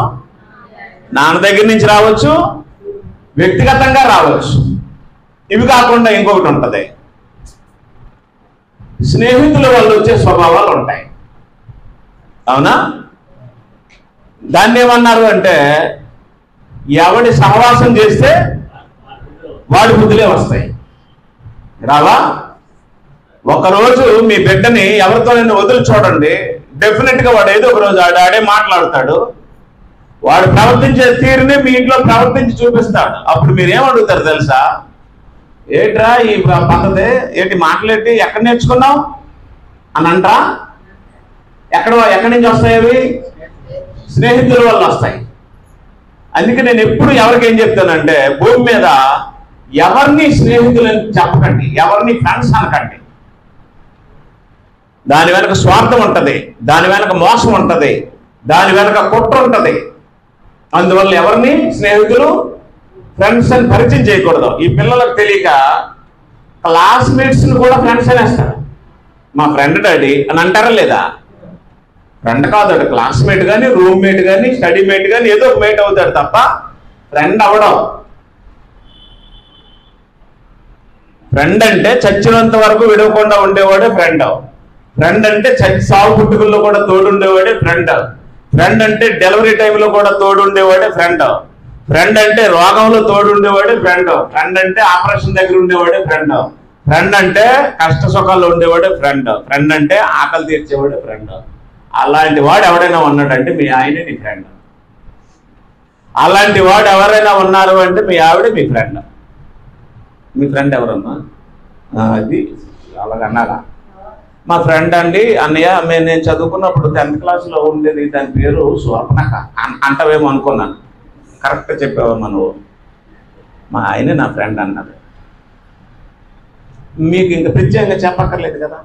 నాన్న దగ్గర నుంచి రావచ్చు, వ్యక్తిగతంగా రావచ్చు. ఇవి కాకుండా ఇంకొకటి ఉంటుంది, స్నేహితుల వల్ల వచ్చే స్వభావాలు ఉంటాయి. అవునా? దాన్ని ఏమన్నారు అంటే, ఎవడి సహవాసం చేస్తే వాడి బుద్ధులే వస్తాయి. రావా? ఒకరోజు మీ బిడ్డని ఎవరితోనైనా వదిలి చూడండి, డెఫినెట్గా వాడు ఏదో ఒక రోజు ఆడే మాట్లాడతాడు. వాడు ప్రవర్తించే తీరుని మీ ఇంట్లో ప్రవర్తించి చూపిస్తాడు. అప్పుడు మీరు ఏమడుగుతారు తెలుసా? ఏట్రా ఈ పద్ధతి, ఏంటి మాట్లాడి ఎక్కడ నేర్చుకున్నావు అని అంటా? ఎక్కడి నుంచి వస్తాయి అవి? స్నేహితుల వల్ల వస్తాయి. అందుకే నేను ఎప్పుడు ఎవరికి ఏం చెప్తానంటే, భూమి మీద ఎవరిని స్నేహితులని చెప్పకండి, ఎవరిని ఫ్రెండ్స్ అనకండి. దాని వెనక స్వార్థం ఉంటుంది, దాని వెనక మోసం ఉంటుంది, దాని వెనక కుట్ర ఉంటుంది. అందువల్ల ఎవరిని స్నేహితులు, ఫ్రెండ్స్ అని పరిచయం చేయకూడదు. ఈ పిల్లలకు తెలియక క్లాస్మేట్స్ని కూడా ఫ్రెండ్స్ అనేస్తారు. మా ఫ్రెండ్ డాడీ అని అంటారా లేదా? ఫ్రెండ్ కాదు, క్లాస్మేట్ కానీ, రూమ్మేట్ కానీ, స్టడీ మేట్ కానీ ఏదో ఒక మేట్ అవుతాడు తప్ప ఫ్రెండ్ అవడం. ఫ్రెండ్ అంటే చచ్చినంత వరకు విడవకుండా ఉండేవాడే ఫ్రెండ్. ఫ్రెండ్ అంటే సాగు పుట్టుకల్లో కూడా తోడుండేవాడే ఫ్రెండ్. ఫ్రెండ్ అంటే డెలివరీ టైంలో కూడా తోడుండేవాడే ఫ్రెండ్. ఫ్రెండ్ అంటే రోగంలో తోడుండేవాడే ఫ్రెండ్. ఫ్రెండ్ అంటే ఆపరేషన్ దగ్గర ఉండేవాడే ఫ్రెండ్. ఫ్రెండ్ అంటే కష్ట సుఖాల్లో ఉండేవాడే ఫ్రెండ్. ఫ్రెండ్ అంటే ఆకలి తీర్చేవాడే ఫ్రెండ్. అలాంటి వాడు ఎవడైనా ఉన్నాడంటే మీ ఆయనే నీ ఫ్రెండ్. అలాంటి వాడు ఎవరైనా ఉన్నారు అంటే మీ ఆవిడే మీ ఫ్రెండ్. మీ ఫ్రెండ్ ఎవరన్నా? అది అలాగన్నారా? మా ఫ్రెండ్ అండి, అన్నయ్య నేను చదువుకున్నప్పుడు 10th క్లాస్లో ఉండేది, దాని పేరు స్వర్ణక అంటవేమో అనుకున్నాను. కరెక్ట్గా చెప్పావమ్మా నువ్వు. మా ఆయనే నా ఫ్రెండ్ అన్నది. మీకు ఇంకా ప్రత్యేకంగా చెప్పక్కర్లేదు కదా.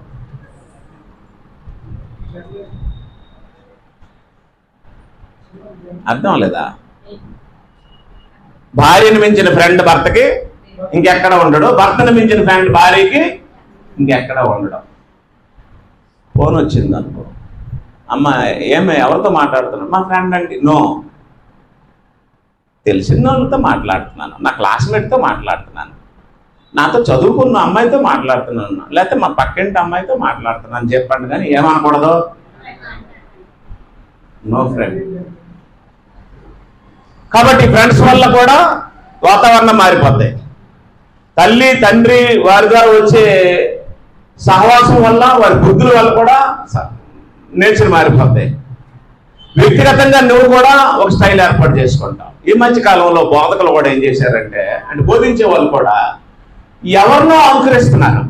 అర్థం లేదా? భార్యను మించిన ఫ్రెండ్ భర్తకి ఇంకెక్కడ ఉండడు, భర్తను మించిన ఫ్రెండ్ భార్యకి ఇంకెక్కడ ఉండడం. ఫోన్ వచ్చింది అనుకో, అమ్మ ఎవరితో మాట్లాడుతున్నాను? మా ఫ్రెండ్ అండి. నో, తెలిసిన వాళ్ళతో మాట్లాడుతున్నాను, నా క్లాస్మేట్తో మాట్లాడుతున్నాను, నాతో చదువుకున్న అమ్మాయితో మాట్లాడుతున్నాను, లేకపోతే మా పక్కింటి అమ్మాయితో మాట్లాడుతున్నాను చెప్పండి. కానీ ఏమనకూడదు, నో ఫ్రెండ్. కాబట్టి ఫ్రెండ్స్ వల్ల కూడా వాతావరణం మారిపోతాయి. తల్లి తండ్రి వారి ద్వారా వచ్చే సహవాసం వల్ల, వారి బుద్ధుల వల్ల కూడా నేచర్ మారిపోతాయి. వ్యక్తిగతంగా నువ్వు కూడా ఒక స్టైల్ ఏర్పాటు చేసుకుంటావు. ఈ మధ్య కాలంలో బోధకులు కూడా ఏం చేశారంటే, బోధించే వాళ్ళు కూడా ఎవరినో అనుకరిస్తున్నారు.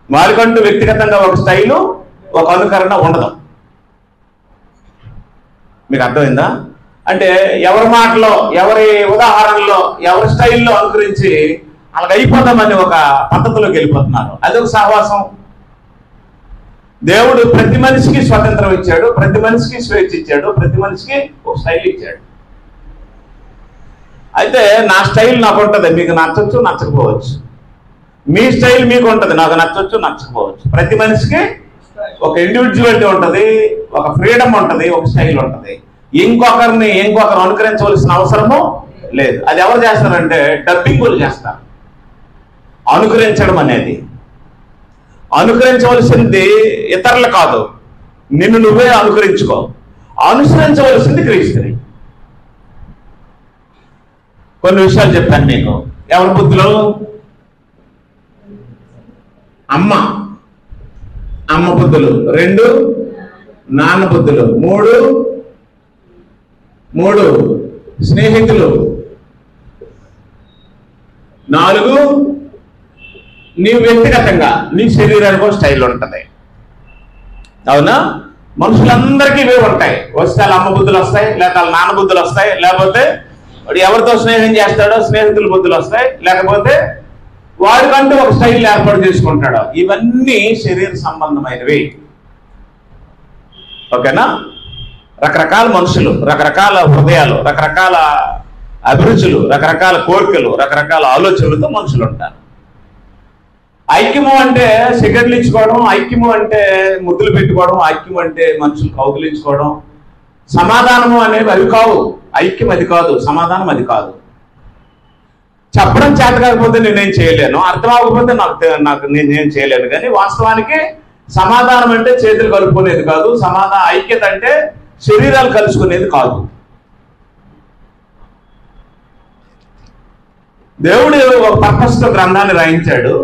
వారికంటూ వ్యక్తిగతంగా ఒక స్టైలు, ఒక అనుకరణ ఉండదు. మీకు అర్థమైందా? అంటే ఎవరి మాటలో, ఎవరి ఉదాహరణలో, ఎవరి స్టైల్లో అనుకరించి అలాగ అయిపోతామని ఒక పద్ధతిలోకి వెళ్ళిపోతున్నారు. అదొక సహవాసం. దేవుడు ప్రతి మనిషికి స్వతంత్రం ఇచ్చాడు, ప్రతి మనిషికి స్వేచ్ఛ ఇచ్చాడు, ప్రతి మనిషికి ఒక స్టైల్ ఇచ్చాడు. అయితే నా స్టైల్ నాకు ఉంటుంది, మీకు నచ్చచ్చు నచ్చకపోవచ్చు. మీ స్టైల్ మీకు ఉంటుంది, నాకు నచ్చచ్చు నచ్చకపోవచ్చు. ప్రతి మనిషికి ఒక ఇండివిజువాలిటీ ఉంటుంది, ఒక ఫ్రీడమ్ ఉంటుంది, ఒక స్టైల్ ఉంటుంది. ఇంకొకరు అనుకరించవలసిన అవసరము లేదు. అది ఎవరు చేస్తారంటే డబ్బింగ్ వాళ్ళు చేస్తారు. అనుకరించడం అనేది, అనుకరించవలసింది ఇతరులు కాదు, నిన్ను నువ్వే అనుకరించుకో. అనుసరించవలసింది క్రీస్తుని. కొన్ని విషయాలు చెప్పాను మీకు. ఎవరి బుద్ధులు? అమ్మ బుద్ధులు 2, నాన్న బుద్ధులు 3 స్నేహితులు 4 నీ వ్యక్తిగతంగా నీ శరీరానికి స్టైల్ ఉంటుంది. అవునా? మనుషులందరికీ ఇవే ఉంటాయి. వస్తే వాళ్ళ అమ్మ బుద్ధులు వస్తాయి, లేకపోతే వాళ్ళ నాన్న బుద్ధులు వస్తాయి, లేకపోతే వాడు ఎవరితో స్నేహం చేస్తాడో స్నేహితుల బుద్ధులు వస్తాయి, లేకపోతే వాడికంటూ ఒక స్టైల్ ఏర్పాటు చేసుకుంటాడు. ఇవన్నీ శరీర సంబంధమైనవి. ఓకేనా? రకరకాల మనుషులు, రకరకాల హృదయాలు, రకరకాల అభిరుచులు, రకరకాల కోరికలు, రకరకాల ఆలోచనలతో మనుషులు ఉంటారు. ఐక్యము అంటే సిగరెట్లు ఇచ్చుకోవడం, ఐక్యము అంటే ముద్దులు పెట్టుకోవడం, ఐక్యం అంటే మనుషులు కౌగులించుకోవడం, సమాధానము అనేవి అవి కావు. ఐక్యం అది కాదు, సమాధానం అది కాదు. చెప్పడం చేత కాకపోతే నేనేం చేయలేను, అర్థం అవ్వకపోతే నాకు నేనేం చేయలేను. కానీ వాస్తవానికి సమాధానం అంటే చేతులు కలుపుకునేది కాదు, ఐక్యత అంటే శరీరాలు కలుసుకునేది కాదు. దేవుడు ఒక పర్పస్తో గ్రంథాన్ని రాయించాడు.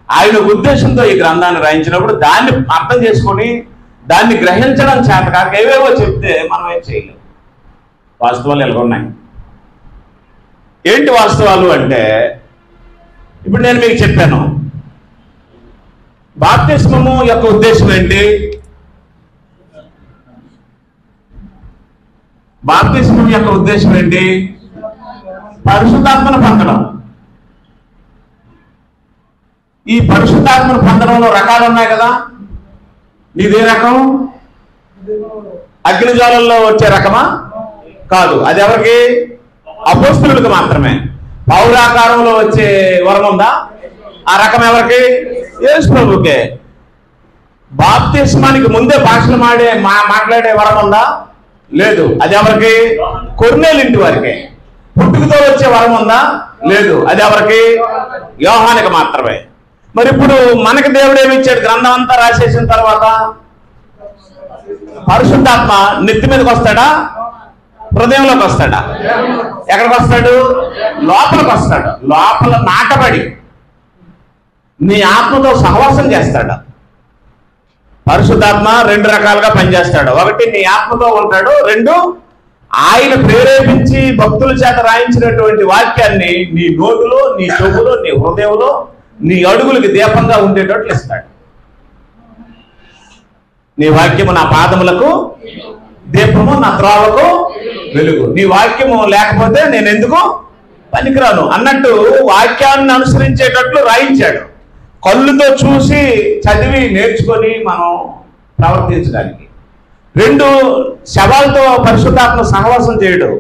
ఆయన ఉద్దేశంతో ఈ గ్రంథాన్ని రాయించినప్పుడు దాన్ని అర్థం చేసుకొని దాన్ని గ్రహించడం చేత కాక ఏవేవో చెప్తే మనం ఏం చేయలేము. వాస్తవాలు ఎలా ఉన్నాయి? ఏంటి వాస్తవాలు అంటే, ఇప్పుడు నేను మీకు చెప్పాను, బాప్తిస్మము యొక్క ఉద్దేశం ఏంటి? బాప్తిస్మం యొక్క ఉద్దేశం ఏంటి? పరిశుద్ధాత్మను పొందడం. ఈ పరిశుద్ధాత్మను పొందడంలో రకాలు ఉన్నాయి కదా. నీదే రకం? అగ్నిజ్వాలల్లో వచ్చే రకమా? కాదు. అది ఎవరికి? అపోస్తలులకు మాత్రమే. పౌరాకారంలో వచ్చే వరం ఉందా? ఆ రకం ఎవరికి? యేసు ప్రభుకే. బాప్తిస్మానికి ముందే భాషలు మాట్లాడే వరం ఉందా? లేదు. అది ఎవరికి? కొర్నేలు ఇంటి వారికి. పుట్టుకతో వచ్చే వరం ఉందా? లేదు. అది ఎవరికి? యోహానికి మాత్రమే. మరి ఇప్పుడు మనకి దేవుడు ఏమి ఇచ్చాడు? గ్రంథం అంతా రాసేసిన తర్వాత పరిశుద్ధాత్మ నెత్తి మీదకి వస్తాడా? హృదయంలోకి వస్తాడా? ఎక్కడికి వస్తాడు? లోపలికి వస్తాడు. లోపల నాటబడి నీ ఆత్మతో సహవాసం చేస్తాడు. పరిశుద్ధాత్మ రెండు రకాలుగా పనిచేస్తాడు. ఒకటి నీ ఆత్మతో ఉంటాడు, రెండు ఆయన ప్రేరేపించి భక్తుల చేత రాయించినటువంటి వాక్యాన్ని నీ నోటిలో, నీ చెవులో, నీ హృదయంలో, నీ అడుగులకి దీపంగా ఉండేటట్లు ఇస్తాడు. నీ వాక్యము నా పాదములకు దీపము, నా త్రోవకు వెలుగు. నీ వాక్యము లేకపోతే నేను ఎందుకు పనికిరాను అన్నట్టు వాక్యాన్ని అనుసరించేటట్లు రాయించాడు. కళ్ళుతో చూసి చదివి నేర్చుకొని మనం ప్రవర్తించడానికి. రెండు, శవాలతో పరిశుద్ధాత్మ సహవాసం చేయడం.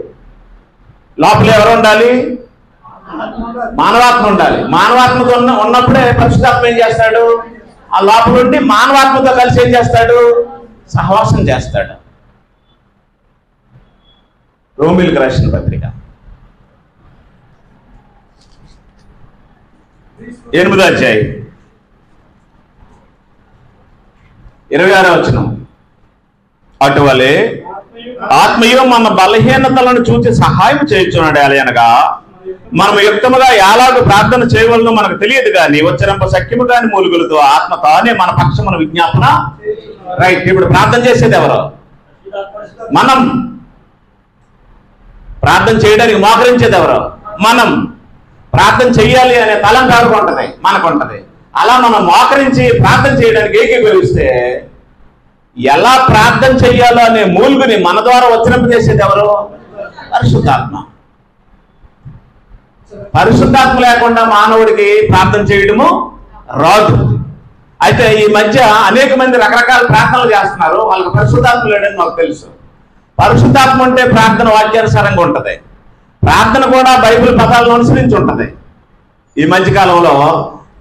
లోపల ఎవరు ఉండాలి? మానవాత్మ ఉండాలి. మానవాత్మతో ఉన్నప్పుడే పరిశుద్ధాత్మ ఏం చేస్తాడు? ఆ లోపల ఉండి మానవాత్మతో కలిసి ఏం చేస్తాడు? సహవాసం చేస్తాడు. రోమిలకు రాసిన పత్రిక 8వ అధ్యాయం 26వ వచనం. అటువలే ఆత్మీయ మన బలహీనతలను చూసి సహాయం చేయుచున్నాడు. అనగా మనం యుక్తముగా ఎలాగో ప్రార్థన చేయవలనో మనకు తెలియదు కానీ వచ్చరంప సఖ్యము కాని మూలుగులతో ఆత్మ తానే మన పక్షమున విజ్ఞాపన. రైట్. ఇప్పుడు ప్రార్థన చేసేది ఎవరు? మనం. ప్రార్థన చేయడానికి మోకరించేది ఎవరు? మనం. ప్రార్థన చెయ్యాలి అనే తలంపు ఎవరికి ఉంటుంది? మనకు ఉంటుంది. అలా మనం మోకరించి ప్రార్థన చేయడానికి ఏకీభవిస్తే ఎలా ప్రార్థన చెయ్యాలో అనే మూలుగుని మన ద్వారా వచ్చింపజేసేది ఎవరు? పరిశుద్ధాత్మ. పరిశుద్ధాత్మ లేకుండా మానవుడికి ప్రార్థన చేయడము రాదు. అయితే ఈ మధ్య అనేక మంది రకరకాల ప్రార్థనలు చేస్తున్నారు. వాళ్ళకి పరిశుద్ధాత్మ లేడని మాకు తెలుసు. పరిశుద్ధాత్మ అంటే ప్రార్థన వాక్యానుసారంగా ఉంటుంది. ప్రార్థన కూడా బైబిల్ పదాలను అనుసరించి ఉంటుంది. ఈ మధ్యకాలంలో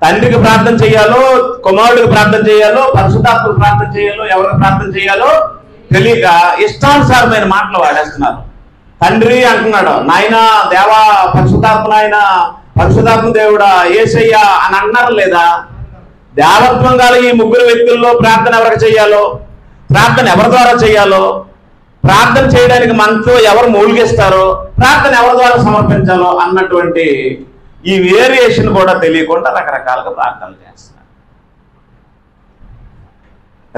తండ్రికి ప్రార్థన చేయాలో, కుమారుడికి ప్రార్థన చేయాలో, పరిశుద్ధాత్మకు ప్రార్థన చేయాలో, ఎవరికి ప్రార్థన చేయాలో తెలియక ఇష్టానుసారమైన మాటలు వాడేస్తున్నారు. తండ్రి అంటున్నాడు, నాయన దేవా, పరిశుద్ధాత్మ నాయన, పరిశుద్ధాత్మ దేవుడా, యేసయ్య అని అన్నారు లేదా? దేవత్వం గల ఈ ముగ్గురు వ్యక్తుల్లో ప్రార్థన ఎవరికి చేయాలో, ప్రార్థన ఎవరి ద్వారా చేయాలో, ప్రార్థన చేయడానికి మనతో ఎవరు మూలిగిస్తారో, ప్రార్థన ఎవరి ద్వారా సమర్పించాలో అన్నటువంటి ఈ వేరియేషన్ కూడా తెలియకుండా రకరకాలుగా ప్రార్థనలు చేస్తున్నారు.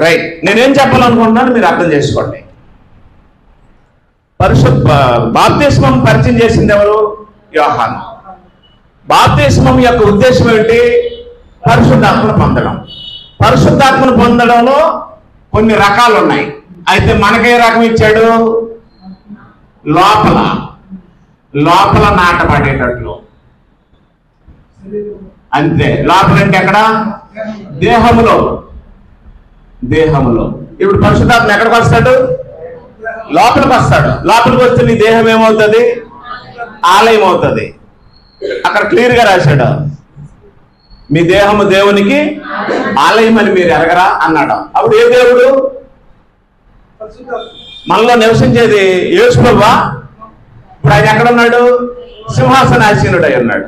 రైట్. నేనేం చెప్పాలనుకుంటున్నాను మీరు అర్థం చేసుకోండి. బాప్తిస్మం పరిచయం చేసింది ఎవరు? యోహాను. బాప్తిస్మం యొక్క ఉద్దేశం ఏంటి? పరిశుద్ధాత్మను పొందడం. పరిశుద్ధాత్మను పొందడంలో కొన్ని రకాలు ఉన్నాయి. అయితే మనకే రకం ఇచ్చాడు? లోపల. లోపల నాటబడేటట్లు. అంతే. లోపల అంటే ఎక్కడ? దేహములో. దేహములో. ఇప్పుడు పరిశుద్ధాత్మ ఎక్కడికి వస్తాడు? లోపలికి వస్తాడు. లోపలికి వస్తే నీ దేహం ఏమవుతుంది? ఆలయం అవుతుంది. అక్కడ క్లియర్ గా రాశాడు, మీ దేహము దేవునికి ఆలయం అని మీరు ఎరగరా అన్నాడు. అప్పుడు ఏ దేవుడు? మనలో నివసించేది యేసు ప్రభువా? ఇప్పుడు ఆయన ఎక్కడ ఉన్నాడు? సింహాసనాసీనుడై ఉన్నాడు,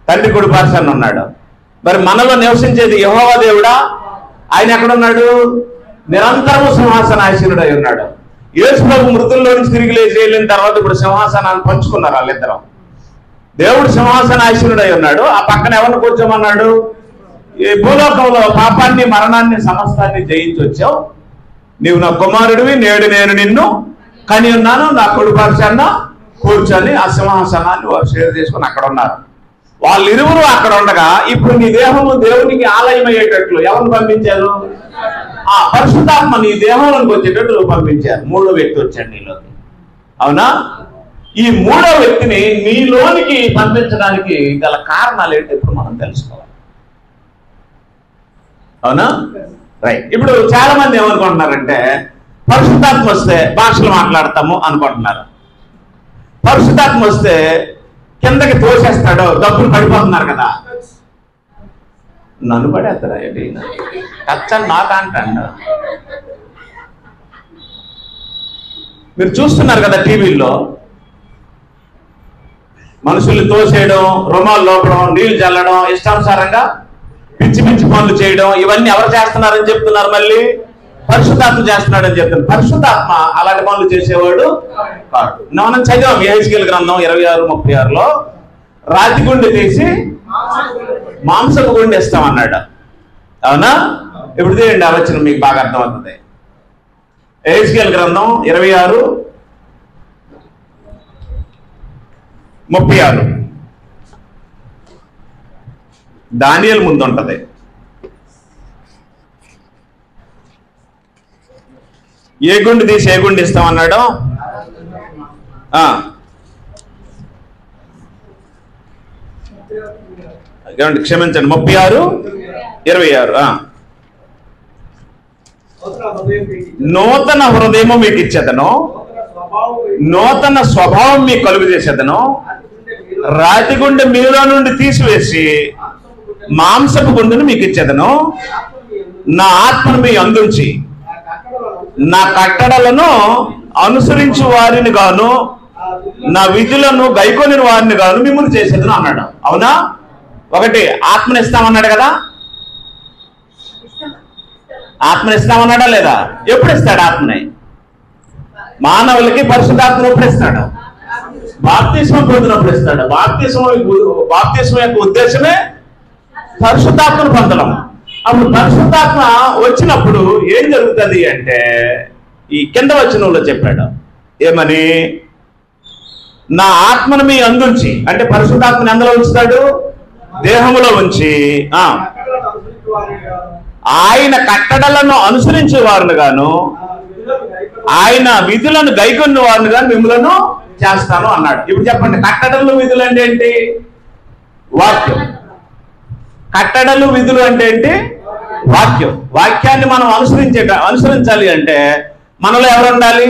తండ్రి కుడి పార్శ్వాన ఉన్నాడు. మరి మనలో నివసించేది యెహోవా దేవుడా? ఆయన ఎక్కడున్నాడు? నిరంతరము సింహాసనాసీనుడై ఉన్నాడు. యేసు ప్రభు మృతుల్లో నుంచి తిరిగి లేచి వెళ్ళిన తర్వాత ఇప్పుడు సింహాసనాన్ని పంచుకున్నారు వాళ్ళిద్దరం. దేవుడు సింహాసనాసీనుడై ఉన్నాడు. ఆ పక్కన ఎవరిని కూర్చోమన్నాడు? ఈ భూలోకంలో పాపాన్ని, మరణాన్ని, సమస్తాన్ని జయించి వచ్చావు. నీవు నా కుమారుడివి, నేడు నేను నిన్ను కని ఉన్నాను, నా కుడి పార్శ్వాన కూర్చొని ఆ సింహాసనాన్ని వారు షేర్ చేసుకుని అక్కడ ఉన్నారు. వాళ్ళిరువురు అక్కడ ఉండగా ఇప్పుడు నీ దేహము దేవునికి ఆలయం అయ్యేటట్లు ఎవరిని పంపించారు? ఆ పరిశుద్ధాత్మ నీ దేహంలోకి వచ్చేటట్లు పంపించారు. మూడో వ్యక్తి వచ్చాడు నీలోకి. అవునా? ఈ మూడో వ్యక్తిని నీలోనికి పంపించడానికి గల కారణాలు ఏంటి ఇప్పుడు మనం తెలుసుకోవాలి. అవునా? రైట్. ఇప్పుడు చాలా మంది ఏమనుకుంటున్నారంటే పరిశుద్ధాత్మ వస్తే భాషలు మాట్లాడతాము అనుకుంటున్నారు. పరిశుద్ధాత్మ వస్తే కిందకి తోసేస్తాడు, డబ్బులు పడిపోతున్నారు కదా. నన్ను పడేస్తారా ఏంటి? టచ్చని నాకు అంటాడు. మీరు చూస్తున్నారు కదా టీవీల్లో మనుషుల్ని తోసేయడం, రుమాలు లోపడం, నీళ్లు చల్లడం, ఇష్టానుసారంగా పిచ్చి పిచ్చి పనులు చేయడం, ఇవన్నీ ఎవరు చేస్తున్నారని చెప్తున్నారు? మళ్ళీ పరిశుద్ధాత్మ చేస్తున్నాడని చెప్తున్నారు. పరిశుద్ధాత్మ అలాంటి పనులు చేసేవాడు కాదు. మనం చదివాం యెహెజ్కేలు గ్రంథం 26:36లో రాతి గుండె తీసి మాంసపు గుండె ఇస్తామన్నాడు. అవునా? ఇప్పుడు తీయండి, ఆలోచన మీకు బాగా అర్థమవుతుంది. యెహెజ్కేలు గ్రంథం 26:36 దానియేలు ముందు ఉంటది. ఏ గుండె తీసి ఏ గుండె ఇస్తామన్నాడు? క్షమించండి, 36:26 నూతన హృదయము మీకు ఇచ్చేదను, నూతన స్వభావం మీకు కలుగు చేసేదను, రాతి గుండె మీలో నుండి తీసివేసి మాంసపు గుండెను మీకు ఇచ్చేదను, నా ఆత్మను మీ అందుంచి నా కట్టడలను అనుసరించు వారిని గాను నా విధులను గైకొని వారిని గాను మిమ్మల్ని చేసేదను అన్నాడు. అవునా? ఒకటి ఆత్మని ఇస్తామన్నాడు కదా. ఆత్మని ఇస్తామన్నాడా లేదా? ఎప్పుడు ఇస్తాడు ఆత్మని? మానవులకి పరిశుద్ధాత్మను ఎప్పుడు ఇస్తాడు? బాప్తిస్మం పొందినప్పుడు ఇస్తాడు. బాప్తిస్మం యొక్క ఉద్దేశమే పరిశుద్ధాత్మను పొందడం. అప్పుడు పరిశుద్ధాత్మ వచ్చినప్పుడు ఏం జరుగుతుంది అంటే ఈ కింద వచనంలో చెప్పాడు ఏమని? నా ఆత్మను మీ అందుంచి, అంటే పరిశుద్ధాత్మని ఎందులో ఉంచుతాడు? దేహములో ఉంచి ఆయన కట్టడలను అనుసరించే వారిని గాను ఆయన విధులను గైకొన్న వారిని గాను మిమ్మలను చేస్తాను అన్నాడు. ఇప్పుడు చెప్పండి, కట్టడలు విధులు అంటే ఏంటి? వాక్యం. కట్టడలు విధులు అంటే ఏంటి? వాక్యం. వాక్యాన్ని మనం అనుసరించాలి అంటే మనలో ఎవరు ఉండాలి?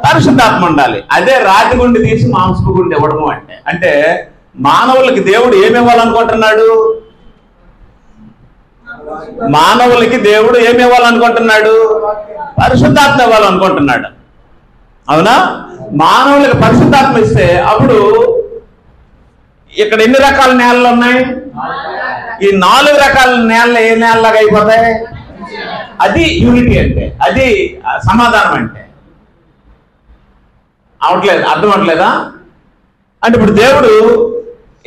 పరిశుద్ధాత్మ ఉండాలి. అదే రాతి గుండె తీసి మాంసపు గుండె ఇవ్వడము అంటే మానవులకి దేవుడు ఏమి ఇవ్వాలనుకుంటున్నాడు? మానవులకి దేవుడు ఏమి ఇవ్వాలనుకుంటున్నాడు? పరిశుద్ధాత్మ ఇవ్వాలనుకుంటున్నాడు. అవునా? మానవులకి పరిశుద్ధాత్మ ఇస్తే అప్పుడు ఇక్కడ ఎన్ని రకాల నేలలు ఉన్నాయి? ఈ 4 రకాల నేలలు ఏ నేలలాగా అయిపోతాయి? అది యూనిటీ అంటే, అది సమాధానం అంటే. అవట్లేదు, అర్థం అవట్లేదా? అంటే ఇప్పుడు దేవుడు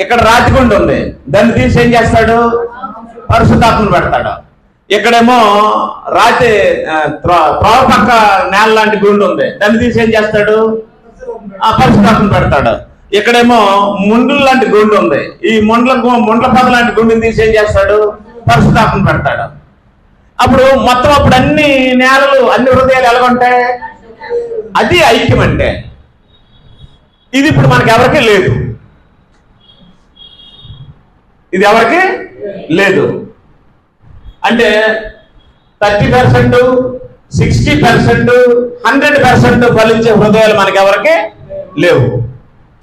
ఇక్కడ రాతి గుండె ఉంది, దాన్ని తీసి ఏం చేస్తాడు? పరిశుద్ధాత్మను పెడతాడు. ఇక్కడేమో రాతి త్రోవ పక్క నేల లాంటి గుండె ఉంది, దాన్ని తీసి ఏం చేస్తాడు? పరిశుద్ధాత్మను పెడతాడు. ఇక్కడేమో ముండ్ల లాంటి గుండె ఉంది, ఈ ముండ్ల పద లాంటి గుండెని తీసి ఏం చేస్తాడు? పరిశుద్ధాత్మను పెడతాడు. అప్పుడు మొత్తం అప్పుడు అన్ని నేలలు, అన్ని హృదయాలు ఎలాగుంటాయి? అది ఐక్యం అంటే. ఇది ఇప్పుడు మనకి ఎవరికి లేదు. ఇది ఎవరికి లేదు. అంటే 30%, 60%, 100% ఫలించే హృదయాలు మనకి ఎవరికి లేవు.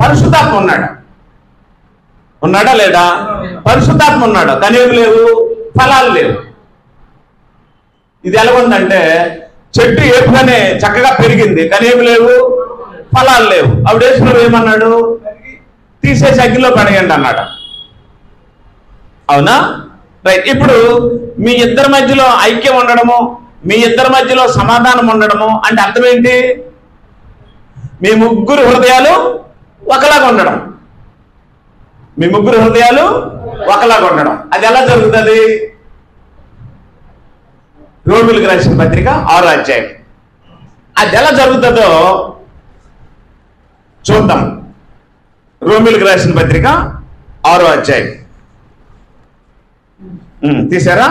పరిశుద్ధాత్మ ఉన్నాడు. ఉన్నాడా లేడా? పరిశుద్ధాత్మ ఉన్నాడు, కానీ ఏమి లేవు, ఫలాలు లేవు. ఇది ఎలా ఉందంటే చెట్టు ఏపుగానే చక్కగా పెరిగింది, కానీ ఏమి లేవు, ఫలాలు లేవు. అప్పుడు యేసు ఏమన్నాడు? తీసేసి అగ్గిలో పడేయండి అన్నాడు. అవునా? రైట్. ఇప్పుడు మీ ఇద్దరి మధ్యలో ఐక్యం ఉండడము, మీ ఇద్దరి మధ్యలో సమాధానం ఉండడము అంటే అర్థం ఏంటి? మీ ముగ్గురు హృదయాలు ఒకలాగా ఉండడం. మీ ముగ్గురు హృదయాలు ఒకలాగా ఉండడం. అది ఎలా జరుగుతుంది? రోమిలకు రాసిన పత్రిక 6వ అధ్యాయం. అది ఎలా జరుగుతుందో చూద్దాం. రోమిలకు రాసిన పత్రిక 6వ అధ్యాయం తీసారా?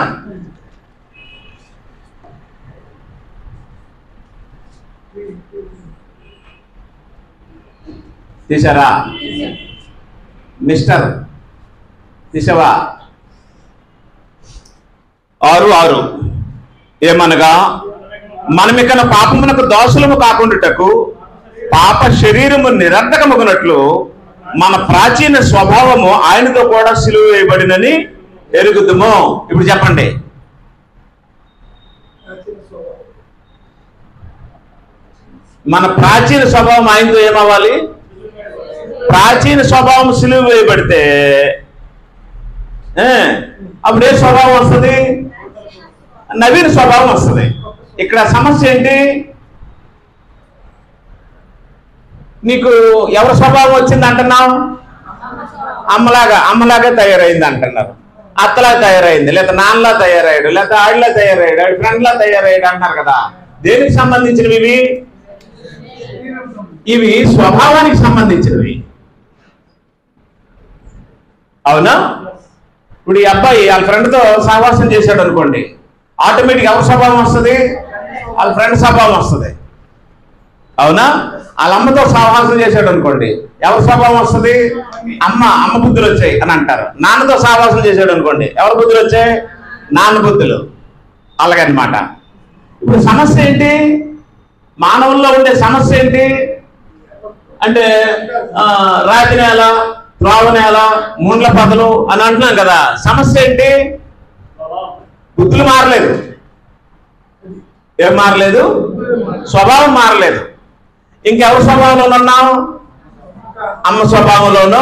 తీసారా మిస్టర్? తీసావా? 6:6 ఏమనగా మనమికన పాపమునకు దోషులము కాకుండాటకు పాప శరీరము నిరర్ధకమగునట్లు మన ప్రాచీన స్వభావము ఆయనతో కూడా సిలువ వేయబడినని ఎరుగుదుము. ఇప్పుడు చెప్పండి, మన ప్రాచీన స్వభావం ఆయనతో ఏమవ్వాలి? ప్రాచీన స్వభావం సిలువ వేయబడితే అప్పుడు ఏ స్వభావం వస్తుంది? నవీన స్వభావం వస్తుంది. ఇక్కడ సమస్య ఏంటి? నీకు ఎవరి స్వభావం వచ్చింది అంటున్నావు? అమ్మలాగా తయారైంది అంటున్నారు, అత్తలా తయారైంది, లేదా నాన్నలా తయారయ్యాడు, లేదా ఆడిలా తయారయ్యాడు, ఆడి ఫ్రెండ్లా తయారయ్యాడు అంటున్నారు కదా. దేనికి సంబంధించినవి ఇవి? స్వభావానికి సంబంధించినవి. అవునా? ఇప్పుడు ఈ అబ్బాయి వాళ్ళ ఫ్రెండ్తో సహవాసం చేశాడు అనుకోండి, ఆటోమేటిక్ ఎవరి స్వభావం వస్తుంది? వాళ్ళ ఫ్రెండ్ స్వభావం వస్తుంది. అవునా? వాళ్ళ అమ్మతో సహవాసం చేశాడు అనుకోండి, ఎవరి స్వభావం వస్తుంది? అమ్మ బుద్ధులు వచ్చాయి అని అంటారు. నాన్నతో సహవాసం చేశాడు అనుకోండి, ఎవరి బుద్ధులు వచ్చాయి? నాన్న బుద్ధులు. అలాగనమాట. ఇప్పుడు సమస్య ఏంటి? మానవుల్లో ఉండే సమస్య ఏంటి అంటే రాతి నేల, త్రోవ నేల, ముండ్ల పదలు అని అంటున్నాం కదా. సమస్య ఏంటి? బుద్ధులు మారలేదు. ఏం మారలేదు? స్వభావం మారలేదు. ఇంకెవరి స్వభావంలో ఉన్నావు? అమ్మ స్వభావంలోనూ,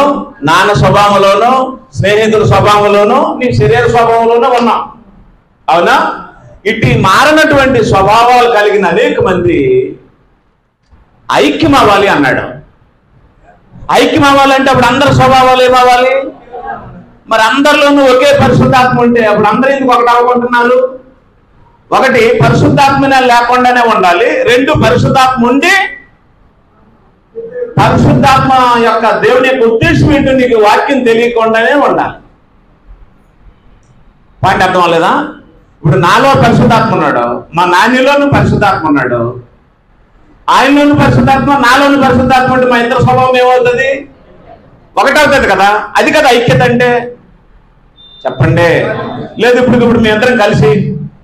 నాన్న స్వభావంలోనూ, స్నేహితుల స్వభావంలోనూ, నీ శరీర స్వభావంలోనూ ఉన్నాం. అవునా? ఇటు మారినటువంటి స్వభావాలు కలిగిన అనేక మంది ఐక్యం అవ్వాలి అన్నాడు. ఐక్యం అవ్వాలంటే అప్పుడు అందరి స్వభావాలు ఏమవ్వాలి? మరి అందరిలోనూ ఒకే పరిశుద్ధాత్మ ఉంటే అప్పుడు అందరూ ఎందుకు ఒకటి అవ్వకుంటున్నారు? ఒకటి, పరిశుద్ధాత్మనే లేకుండానే ఉండాలి. 2, పరిశుద్ధాత్మ ఉండి పరిశుద్ధాత్మ యొక్క దేవుని యొక్క ఉద్దేశం ఏంటో నీకు వాక్యం తెలియకుండానే ఉండాలి. పాయింట్ అర్థం అవ్వలేదా? ఇప్పుడు నాలో పరిశుద్ధాత్మ ఉన్నాడు, మా నాన్నలోనూ పరిశుద్ధాత్మ ఉన్నాడు, ఆయనలోను పరిశుద్ధాత్మ, నాలోను పరిశుద్ధాత్మ అంటే మా ఇద్దరు స్వభావం ఏమవుతుంది? ఒకటవుతుంది కదా. అది కదా ఐక్యత అంటే. చెప్పండి. లేదు ఇప్పుడు మీ అందరం కలిసి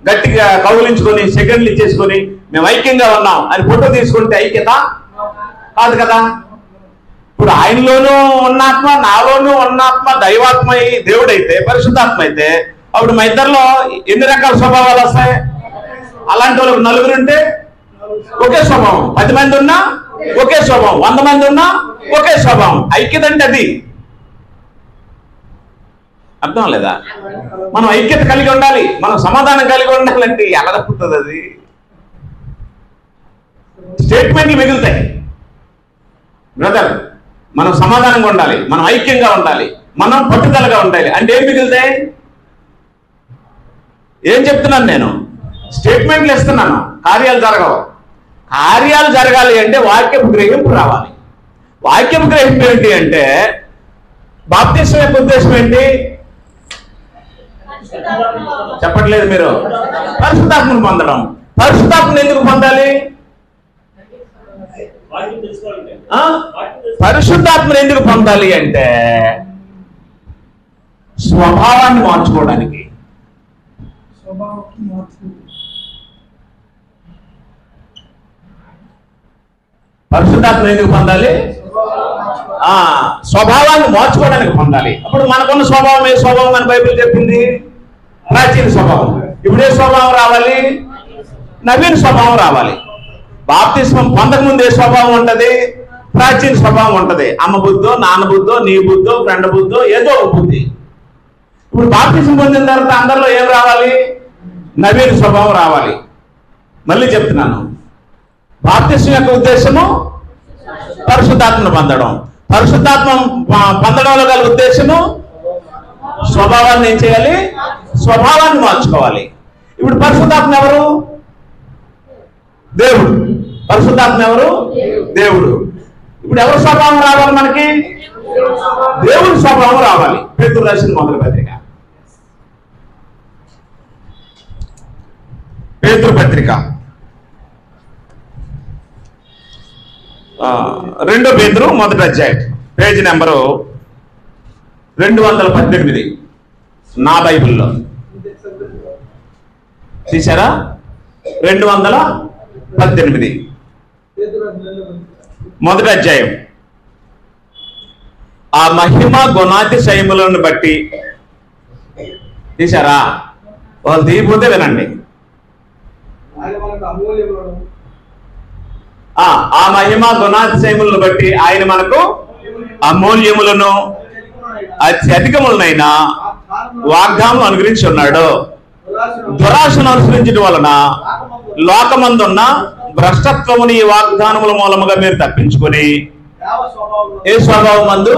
గట్టిగా కౌగులించుకొని సెకండ్లు ఇచ్చేసుకొని మేము ఐక్యంగా ఉన్నాం అని ఫోటో తీసుకుంటే ఐక్యత కాదు కదా. ఇప్పుడు ఆయనలోనూ ఉన్నాత్మ, నాలోనూ ఉన్నాత్మ, దైవాత్మ దేవుడైతే, పరిశుద్ధాత్మ అయితే అప్పుడు మా ఇద్దరిలో ఎన్ని రకాల స్వభావాలు వస్తాయి? అలాంటి వాళ్ళకి 4 ఉంటే ఒకే స్వభావం, 10 మంది ఉన్నా ఒకే స్వభావం, 100 మంది ఉన్నా ఒకే స్వభావం. ఐక్యత అంటే అది. అర్థం లేదా? మనం ఐక్యత కలిగి ఉండాలి, మనం సమాధానం కలిగి ఉండాలంటే ఎలా తప్పుతుంది? అది స్టేట్మెంట్లు మిగులుతాయి. బ్రదర్, మనం సమాధానంగా ఉండాలి, మనం ఐక్యంగా ఉండాలి, మనం పట్టుదలగా ఉండాలి అంటే ఏం మిగులుతాయి? ఏం చెప్తున్నాను నేను? స్టేట్మెంట్లు ఇస్తున్నాను, కార్యాలు జరగవు. కార్యాలు జరగాలి అంటే వాక్యపు గ్రహింపు రావాలి. వాక్యపు గ్రహింపు ఏంటి అంటే బాప్తిస్మం యొక్క ఉద్దేశం ఏంటి? చెప్పట్లేదు మీరు? పరిశుద్ధాత్మను పొందడం. పరిశుద్ధాత్మను ఎందుకు పొందాలి? పరిశుద్ధాత్మను ఎందుకు పొందాలి అంటే స్వభావాన్ని మార్చుకోవడానికి. పరిశుద్ధాత్మను ఎందుకు పొందాలి? స్వభావాన్ని మార్చుకోవడానికి పొందాలి. అప్పుడు మనకున్న స్వభావం ఏ స్వభావం అని బైబిల్ చెప్పింది? ప్రాచీన స్వభావం. ఇప్పుడు ఏ స్వభావం రావాలి? నవీన స్వభావం రావాలి. బాప్తిస్మం పొందకముందు ఏ స్వభావం ఉంటది? ప్రాచీన స్వభావం ఉంటది. అమ్మ బుద్ధో, నాన్న బుద్ధో, నీ బుద్ధో, ఫ్రెండ్ బుద్ధో, ఏదో ఒక బుద్ధి. ఇప్పుడు బాప్తిస్మం పొందిన తర్వాత అందరిలో ఏం రావాలి? నవీన స్వభావం రావాలి. మళ్ళీ చెప్తున్నాను, బాప్తిస్మం యొక్క ఉద్దేశము పరిశుద్ధాత్మను పొందడం. పరిశుద్ధాత్మ పొందడంలో గల ఉద్దేశము స్వభావాన్ని ఏం చేయాలి? స్వభావాన్ని మార్చుకోవాలి. ఇప్పుడు పరిశుద్ధాత్మ ఎవరు? దేవుడు. పరిశుద్ధాత్మ ఎవరు? దేవుడు. ఇప్పుడు ఎవరి స్వభావం రావాలి మనకి? దేవుడి స్వభావం రావాలి. పేతురు రాసిన మొదటి పత్రిక, పేతురు పత్రిక 2 పేతురు మొదటి అధ్యాయం, పేజీ నెంబరు 218 నా బైబిల్లో. తీసారా? 218 మొదటి అధ్యాయం. ఆ మహిమ గుణాతిశయములను బట్టి, తీసారా? వాళ్ళు తీయపోతే వినండి. ఆ మహిమ గుణాతిశయములను బట్టి ఆయన మనకు అమూల్యములను అత్యధికములనైనా వాగ్దానం అనుగ్రహించి ఉన్నాడు. దురాశను అనుసరించడం వలన లోకమందున్న భ్రష్టత్వముని ఈ వాగ్దానముల మూలముగా మీరు తప్పించుకొని ఏ స్వభావం మందు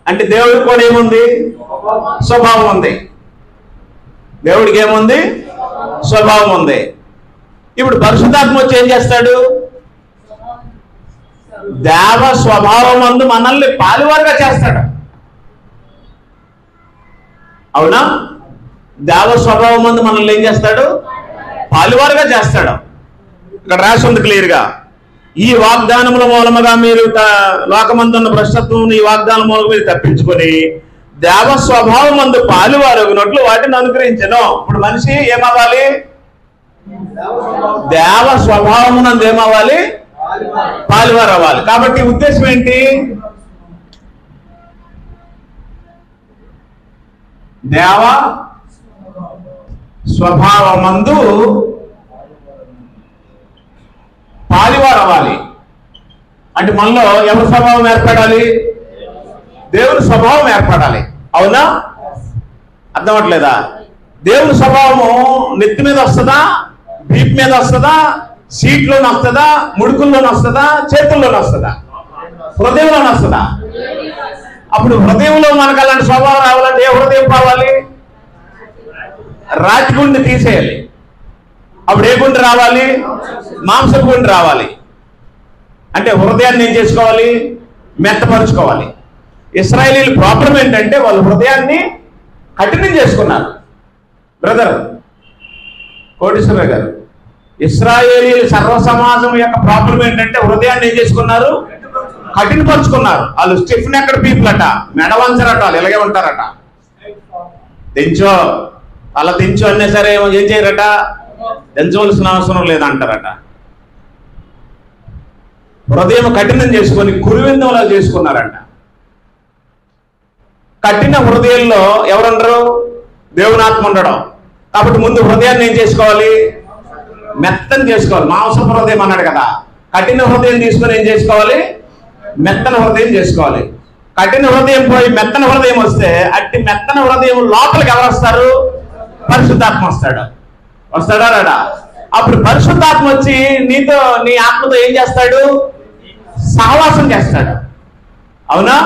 అంటే దేవుడికి కూడా ఏముంది? స్వభావం ఉంది. దేవుడికి ఏముంది? స్వభావం ఉంది. ఇప్పుడు పరిశుద్ధాత్మ వచ్చి ఏం చేస్తాడు? దేవ స్వభావం మందు మనల్ని పాలువారుగా చేస్తాడు. అవునా? దేవ స్వభావం మందు మనల్ని ఏం చేస్తాడు? పాలువారుగా చేస్తాడు. ఇక్కడ రాసి ఉంది క్లియర్గా, ఈ వాగ్దానముల మూలముగా మీరు లోకమందున్న భ్రష్టత్వం ఈ వాగ్దానం మూలంగా మీరు తప్పించుకొని దేవ స్వభావం మందు పాలువారగినట్లు వాటిని అనుగ్రహించను. ఇప్పుడు మనిషి ఏమవ్వాలి? దేవ స్వభావమునందు ఏమవ్వాలి? పాలువారు అవ్వాలి. కాబట్టి ఉద్దేశం ఏంటి? దేవ స్వభావమందు పాలువారు అవ్వాలి అంటే మనలో ఎవరి స్వభావం ఏర్పడాలి? దేవుని స్వభావం ఏర్పడాలి. అవునా? అర్థమవట్లేదా? దేవుని స్వభావము నెత్తి మీద వస్తుందా? బీప్ మీద వస్తుందా? సీట్లోనే వస్తుందా? ముడుకుల్లోనే వస్తుందా? చేతుల్లోనే వస్తుందా? హృదయంలోనే వస్తుందా? అప్పుడు హృదయంలో మనకు అలాంటి స్వభావం రావాలంటే ఏ హృదయం కావాలి? రాతి గుండె తీసేయాలి. అప్పుడు ఏ గుండె రావాలి? మాంసపు గుండె రావాలి. అంటే హృదయాన్ని ఏం చేసుకోవాలి? మెత్తపరుచుకోవాలి. ఇశ్రాయేలీల ప్రాబ్లం ఏంటంటే వాళ్ళు హృదయాన్ని కఠినం చేసుకున్నారు. బ్రదర్ కోటేశ్వర గారు, ఇశ్రాయేలీల సర్వ సమాజం యొక్క ప్రాబ్లం ఏంటంటే హృదయాన్ని ఏం చేసుకున్నారు? కఠినపరుచుకున్నారు. వాళ్ళు స్టిఫ్ నెక్కడ్ పీపుల్ అట, మెడవంచరట, వాళ్ళు ఇలాగే ఉంటారట. దించో అలా దించు అనే సరే ఏం చేయరట, దించవలసిన అవసరం లేదంటారట. హృదయం కఠినం చేసుకొని కురువిందంలా చేసుకున్నారంట. కఠిన హృదయంలో ఎవరుండరు? దేవుని ఆత్మ ఉండడం. కాబట్టి ముందు హృదయాన్ని ఏం చేసుకోవాలి? మెత్తని చేసుకోవాలి. మాంసపు హృదయం అన్నాడు కదా. కఠిన హృదయం తీసుకొని ఏం చేసుకోవాలి? మెత్తన హృదయం చేసుకోవాలి. కఠిన హృదయం పోయి మెత్తన హృదయం వస్తే అట్టి మెత్తన హృదయం లోపలికి ఎవరు వస్తారు? పరిశుద్ధాత్మ వస్తాడు. వస్తాడా రాడా? అప్పుడు పరిశుద్ధాత్మ వచ్చి నీతో నీ ఆత్మతో ఏం చేస్తాడు? సహవాసం చేస్తాడు. అవునా?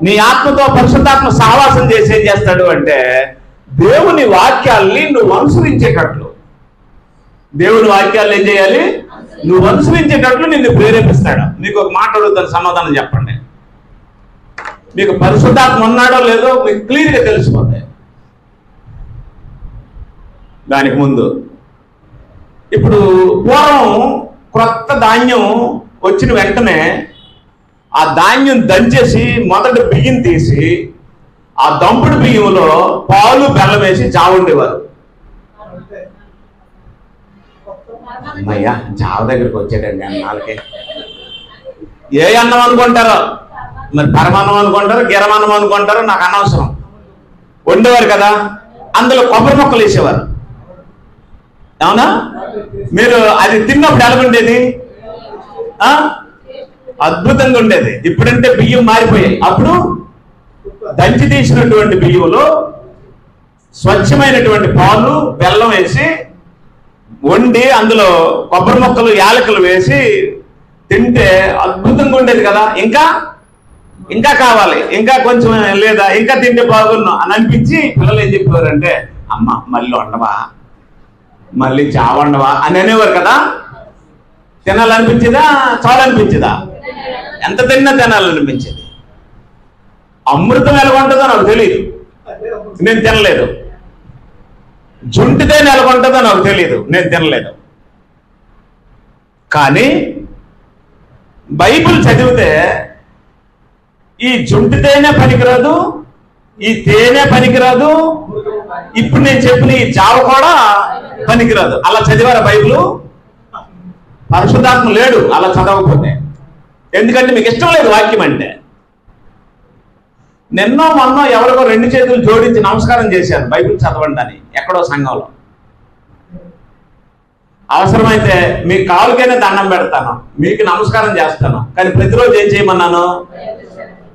నీ ఆత్మతో పరిశుద్ధాత్మ సహవాసం చేసి ఏం చేస్తాడు అంటే దేవుని వాక్యాల్ని నువ్వు అనుసరించేటట్లు, దేవుని వాక్యాలు ఏం చేయాలి? నువ్వు అనుసరించేటట్లు నిన్ను ప్రేరేపిస్తాడు. మీకు ఒక మాట అడుగుతాను, సమాధానం చెప్పండి. మీకు పరిశుద్ధాత్మ ఉన్నాడో లేదో మీకు క్లియర్గా తెలిసిపోతాయి. దానికి ముందు ఇప్పుడు పూర్వం క్రొత్త ధాన్యం వచ్చిన వెంటనే ఆ ధాన్యం దంచేసి మొదట బియ్యం తీసి ఆ దంపుడు బియ్యంలో పాలు బెల్లం వేసి జావ ఉండేవారు. అమ్మయ్యా జావ దగ్గరికి వచ్చాడండి అన్నాళ్ళకి. ఏ అన్నం అనుకుంటారో మరి, పరమాన్నం అనుకుంటారు, గిరమన్నం అనుకుంటారు, నాకు అనవసరం. వండేవారు కదా, అందులో కొబ్బరి మొక్కలు వేసేవారు. అవునా? మీరు అది తిన్నప్పుడు ఎలాగుండేది? అద్భుతంగా ఉండేది. ఇప్పుడంటే బియ్యం మారిపోయాయి. అప్పుడు దంచి తీసినటువంటి బియ్యంలో స్వచ్ఛమైనటువంటి పాలు బెల్లం వేసి వండి అందులో కొబ్బరి మొక్కలు యాలకులు వేసి తింటే అద్భుతంగా ఉండేది కదా. ఇంకా ఇంకా కావాలి, ఇంకా కొంచెం లేదా, ఇంకా తింటే బాగున్నాం అని అనిపించి పిల్లలు ఏం చెప్పేవారంటే, అమ్మ మళ్ళీ వండవా, మళ్ళీ జావ వండవా అని అనేవారు కదా. తినాలనిపించేదా, చాలనిపించేదా? ఎంత తిన్నా తినాలనిపించేది. అమృతం ఎలా ఉంటుందో నాకు తెలియదు, నేను తినలేదు. జుంటితే ఎలా ఉంటుందో నాకు తెలియదు, నేను తినలేదు. కానీ బైబిల్ చదివితే ఈ జుంటి తేనె పనికిరాదు, ఈ తేనె పనికిరాదు, ఇప్పుడు నేను చెప్పిన ఈ జావ కూడా పనికిరాదు. అలా చదివారా బైబిల్? పరిశుద్ధాత్మ లేడు అలా చదవకపోతే. ఎందుకంటే మీకు ఇష్టం లేదు వాక్యం అంటే. నిన్నో మొన్నో ఎవరికో 2 చేతులు జోడించి నమస్కారం చేశాను బైబిల్ చదవండి, ఎక్కడో సంఘంలో. అవసరమైతే మీ కాలుకైనా దండం పెడతాను, మీకు నమస్కారం చేస్తాను, కానీ ప్రతిరోజు ఏం చేయమన్నాను?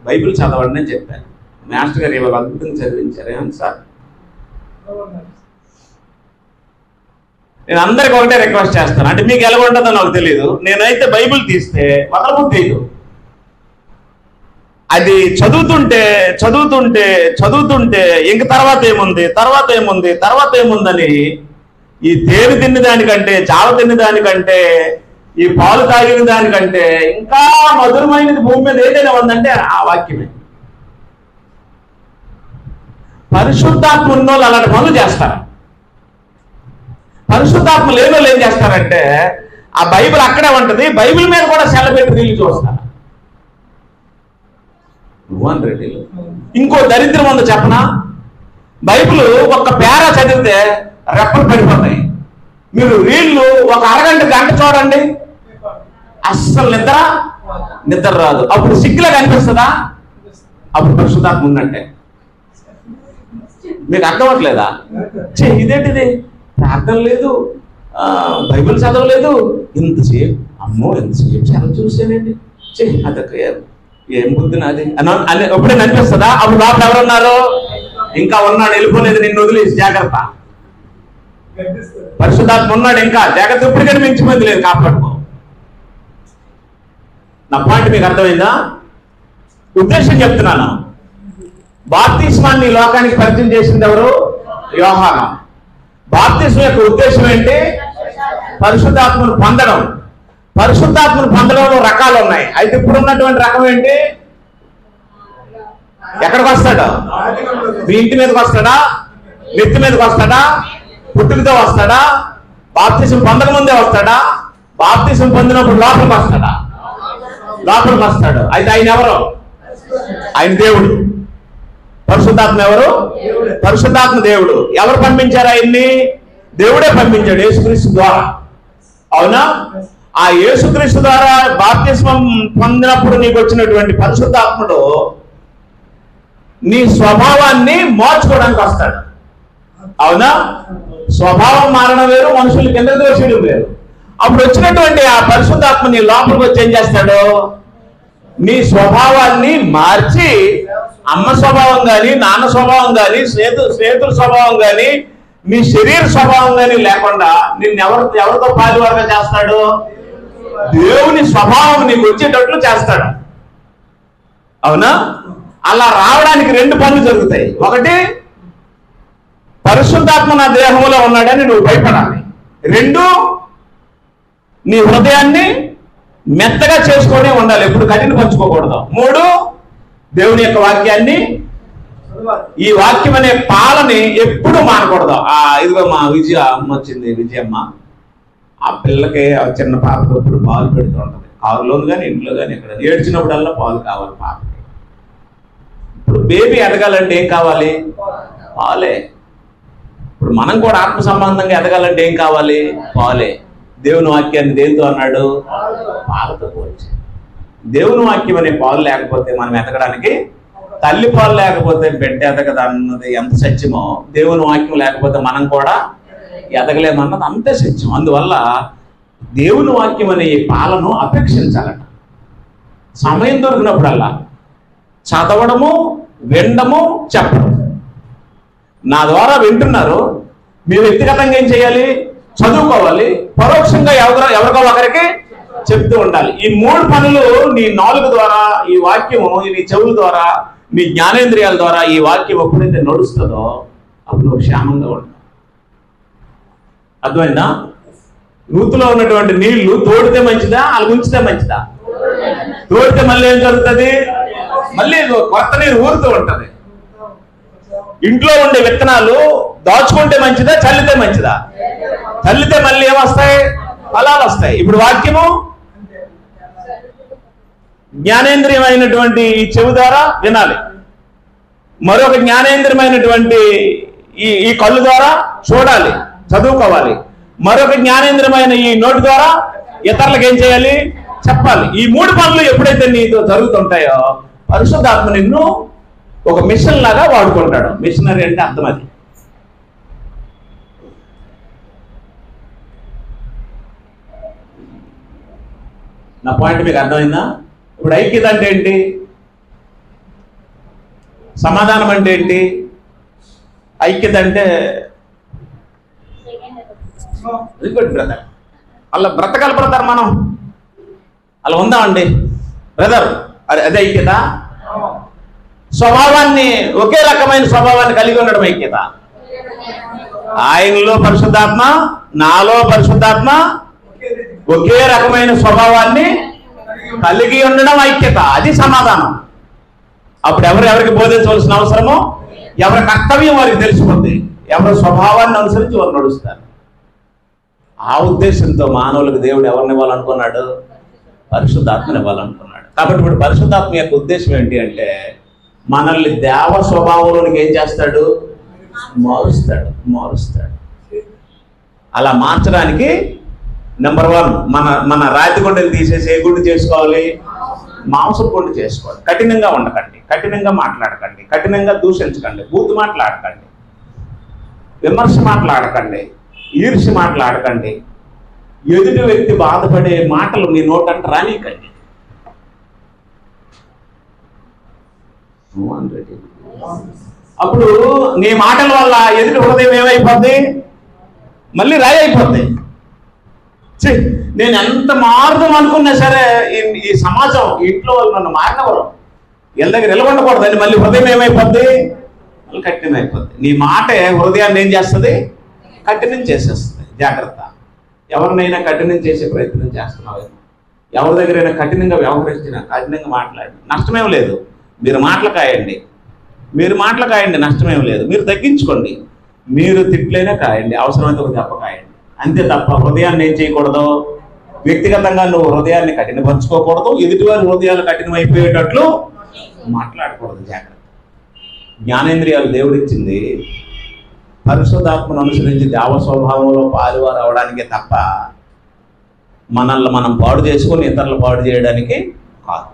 బైబిల్ చదవండి అని చెప్పాను. మాస్టర్ గారు ఇవాళ అద్భుతంగా చదివించారు. ఏమని సార్? నేను అందరికి ఒకటే రిక్వెస్ట్ చేస్తాను, అంటే మీకు ఎలా ఉంటుందో నాకు తెలియదు. నేనైతే బైబిల్ తీస్తే వదలబుద్ధి. అది చదువుతుంటే చదువుతుంటే చదువుతుంటే ఇంక తర్వాత ఏముందని ఈ తేనె తిన్న దానికంటే, చావ తిన్న దానికంటే, ఈ పాలు తాగిన దానికంటే ఇంకా మధురమైనది భూమి మీద ఏదైనా ఉందంటే ఆ వాక్యమే. పరిశుద్ధాత్మ ఉన్నోళ్ళు అలాంటి పనులు చేస్తారు. పరిశుద్ధాత్మ లేని వాళ్ళు ఏం చేస్తారంటే, ఆ బైబిల్ అక్కడే ఉంటది, బైబిల్ మీద కూడా సెలబ్రేట్ రీల్ చూస్తారు. ఇంకో దరిద్రం ఉందో చెప్పనా? బైబిల్ ఒక్క పేరా చదివితే రెప్పలు పడిపోతాయి. మీరు రీళ్లు ఒక గంట చూడండి, అస్సలు నిద్ర రాదు. అప్పుడు సిగ్గులా కనిపిస్తుందా? అప్పుడు పరిశుద్ధాత్మ ఉందంటే. మీకు అర్థం అవ్వట్లేదా? ఇదేంటిది, ప్రార్థన లేదు, బైబిల్ చదవలేదు, ఎంతసేపు చాలా చూసానండి, అదొక ఏం బుద్ధి నాది అని ఎప్పుడైనా అనిపిస్తుందా? అప్పుడు లోపల ఎవరున్నారు? ఇంకా ఉన్నాడు, వెళ్ళిపోలేదు, నిన్ను వదిలేసి జాగ్రత్త. పరిశుద్ధాత్మ ఉన్నాడు, ఇంకా జాగ్రత్త. ఇప్పటికైనా మించిపోయింది లేదు, కాపాడుకో. నా పాయింట్ మీకు అర్థమైందా? ఉద్దేశం చెప్తున్నాను. బాప్తిస్మాన్ని లోకానికి పరిచయం చేసింది ఎవరు? యోహాను. బాప్తిస్మం యొక్క ఉద్దేశం ఏంటి? పరిశుద్ధాత్మను పొందడం. పరిశుద్ధాత్మను పొందడంలో రకాలు ఉన్నాయి. అయితే ఇప్పుడు ఉన్నటువంటి రకం ఏంటి? ఎక్కడికి వస్తాడు? మీ ఇంటి మీదకి వస్తాడా? నెత్తి మీదకి వస్తాడా? పుట్టుకతో వస్తాడా? బాప్తిసం పొందక ముందే వస్తాడా? బాప్తిసం పొందినప్పుడు లోపలికి వస్తాడా? లోపలికి వస్తాడు. అయితే ఆయన ఎవరు? ఆయన దేవుడు. పరిశుద్ధాత్మ ఎవరు? పరిశుద్ధాత్మ దేవుడు. ఎవరు పంపించారు ఆయన్ని? దేవుడే పంపించాడు, యేసుక్రీస్తు ద్వారా. అవునా? ఆ యేసుక్రీస్తు ద్వారా బాప్తిస్మం పొందినప్పుడు నీకు వచ్చినటువంటి పరిశుద్ధాత్ముడు నీ స్వభావాన్ని మార్చుకోవడానికి వస్తాడు. అవునా? స్వభావం మారడం వేరు, మనుషులు కింద దోషుడు వేరు. అప్పుడు వచ్చినటువంటి ఆ పరిశుద్ధాత్మ నీ లోపలికి వచ్చి ఏం చేస్తాడు? నీ స్వభావాన్ని మార్చి, అమ్మ స్వభావం కానీ, నాన్న స్వభావం కానీ, స్నేహితుల స్వభావం కానీ, నీ శరీర స్వభావం కానీ లేకుండా నిన్ను ఎవరితో పాలువారుగా చేస్తాడు? దేవుని స్వభావం నీకు వచ్చేటట్లు చేస్తాడు. అవునా? అలా రావడానికి 2 పనులు జరుగుతాయి. ఒకటి, పరిశుద్ధాత్మ నా దేహంలో ఉన్నాడని నువ్వు భయపడాలి. 2, నీ హృదయాన్ని మెత్తగా చేసుకొని ఉండాలి, ఎప్పుడు కఠిన పంచుకోకూడదు. 3, దేవుని యొక్క వాక్యాన్ని, ఈ వాక్యం అనే పాలని ఎప్పుడు మానకూడదు. ఇదిగో మా విజయ అమ్మ వచ్చింది, విజయమ్మ ఆ పిల్లకి ఆ చిన్న పాపకి ఎప్పుడు పాలు పెడుతూ ఉంటుంది, కారులోను కానీ ఇంట్లో కానీ ఎక్కడ ఏడ్చినప్పుడల్లా పాలు కావాలి పాపకి. ఇప్పుడు బేబీ ఎదగాలంటే ఏం కావాలి? పాలే. ఇప్పుడు మనం కూడా ఆత్మ సంబంధంగా ఎదగాలంటే ఏం కావాలి? పాలే. దేవుని వాక్యాన్ని దేనితో అన్నాడు? పాలతో పోల్చి. దేవుని వాక్యం అనే పాలు లేకపోతే మనం ఎదగడానికి, తల్లి పాలు లేకపోతే బిడ్డ ఎదగదు అన్నది ఎంత సత్యమో, దేవుని వాక్యం లేకపోతే మనం కూడా ఎదగలేమన్నది అంతే సత్యం. అందువల్ల దేవుని వాక్యం అనే ఈ పాలను అపేక్షించాలట. సమయం దొరికినప్పుడల్లా చదవడము, వినడము, చెప్పడం. నా ద్వారా వింటున్నారు, మీరు వ్యక్తిగతంగా ఏం చేయాలి? చదువుకోవాలి, పరోక్షంగా ఎవరికో ఒకరికి చెప్తూ ఉండాలి. ఈ 3 పనులు నీ నాలుగు ద్వారా, ఈ వాక్యము నీ చెవుల ద్వారా, నీ జ్ఞానేంద్రియాల ద్వారా ఈ వాక్యం ఎప్పుడైతే నడుస్తుందో అప్పుడు నువ్వు క్షేమంగా ఉంటావు. అర్థమైందా? నూతిలో ఉన్నటువంటి నీళ్లు తోడితే మంచిదా, అలా ఉంచితే మంచిదా? తోడితే మళ్ళీ ఏం జరుగుతుంది? మళ్ళీ కొత్త నీరు ఊరుతూ ఉంటది. ఇంట్లో ఉండే విత్తనాలు దాచుకుంటే మంచిదా, చల్లితే మంచిదా? చల్లితే మళ్ళీ ఏమొస్తాయి? ఫలాలు వస్తాయి. ఇప్పుడు వాక్యము జ్ఞానేంద్రియమైనటువంటి చెవి ద్వారా వినాలి, మరొక జ్ఞానేంద్రియమైనటువంటి ఈ కళ్ళు ద్వారా చూడాలి, చదువుకోవాలి, మరొక జ్ఞానేంద్రియమైన ఈ నోటి ద్వారా ఇతరులకు ఏం చేయాలి? చెప్పాలి. ఈ 3 పనులు ఎప్పుడైతే నీతో జరుగుతుంటాయో పరిశుద్ధాత్మ నిన్ను ఒక మిషన్ లాగా వాడుకుంటాడు. మిషనరీ అంటే అర్థం అది. నా పాయింట్ మీకు అర్థమైందా? ఇప్పుడు ఐక్యత అంటే ఏంటి? సమాధానం అంటే ఏంటి? ఐక్యత అంటే బ్రదర్ అలా బ్రతకాలి బ్రదర్, మనం అలా ఉందామండి బ్రదర్, అదే ఐక్యత. స్వభావాన్ని, ఒకే రకమైన స్వభావాన్ని కలిగి ఉండడం ఐక్యత. ఆయనలో పరిశుద్ధాత్మ, నాలో పరిశుద్ధాత్మ, ఒకే రకమైన స్వభావాన్ని కలిగి ఉండడం ఐక్యత. అది సమాధానం. అప్పుడు ఎవరికి బోధించవలసిన అవసరమో, ఎవరి కర్తవ్యం వారికి తెలిసిపోతుంది, ఎవరి స్వభావాన్ని అనుసరించి వారు నడుస్తారు. ఆ ఉద్దేశంతో మానవులకు దేవుడు ఎవరిని ఇవ్వాలనుకున్నాడు? పరిశుద్ధాత్మని ఇవ్వాలనుకున్నాడు. కాబట్టి ఇప్పుడు పరిశుద్ధాత్మ యొక్క ఉద్దేశం ఏంటి అంటే, మనల్ని దేవ స్వభావంలోనికి ఏం చేస్తాడు? మారుస్తాడు. అలా మార్చడానికి నెంబర్ 1, మన రాతి గుండెలు తీసేసి ఏ గుండె చేసుకోవాలి? మాంసపు గుండె చేసుకోవాలి. కఠినంగా ఉండకండి, కఠినంగా మాట్లాడకండి, కఠినంగా దూషించకండి, బూతు మాట్లాడకండి, విమర్శ మాట్లాడకండి, ఈర్ష్య మాట్లాడకండి, ఎదుటి వ్యక్తి బాధపడే మాటలు మీ నోటంట రానీకండి. అప్పుడు నీ మాటల వల్ల ఎదుటి హృదయం ఏమైపోద్ది? మళ్ళీ రాయి అయిపోద్ది. నేను ఎంత మారుదాం అనుకున్నా సరే ఈ సమాజం, ఇంట్లో వాళ్ళు నన్ను మారినవారు వీళ్ళ దగ్గర నిలబడకూడదని మళ్ళీ హృదయం ఏమైపోద్ది? మళ్ళీ కఠినం అయిపోద్ది. నీ మాటే హృదయాన్ని ఏం చేస్తుంది? కఠినం చేసేస్తుంది. జాగ్రత్త. ఎవరినైనా కఠినం చేసే ప్రయత్నం చేస్తున్నావు, ఎవరి దగ్గరైనా కఠినంగా వ్యవహరించిన, కఠినంగా మాట్లాడి నష్టమేం లేదు. మీరు మాటలు కాయండి, నష్టమేం లేదు. మీరు తగ్గించుకోండి, మీరు తిట్లైనా కాయండి, అవసరమైతే ఒక దెబ్బ కాయండి, అంతే తప్ప హృదయాన్ని ఏం చేయకూడదు? వ్యక్తిగతంగా నువ్వు హృదయాన్ని కఠినపరచుకోకూడదు, ఎదుటివారి హృదయాలు కఠినమైపోయేటట్లు మాట్లాడకూడదు. జాగ్రత్త. జ్ఞానేంద్రియాలు దేవుడిచ్చింది పరిశుద్ధాత్మను అనుసరించి దేవ స్వభావంలో పాలువారు అవడానికే తప్ప మనల్ని మనం పాడు చేసుకొని ఇతరులు పాడు చేయడానికి కాదు.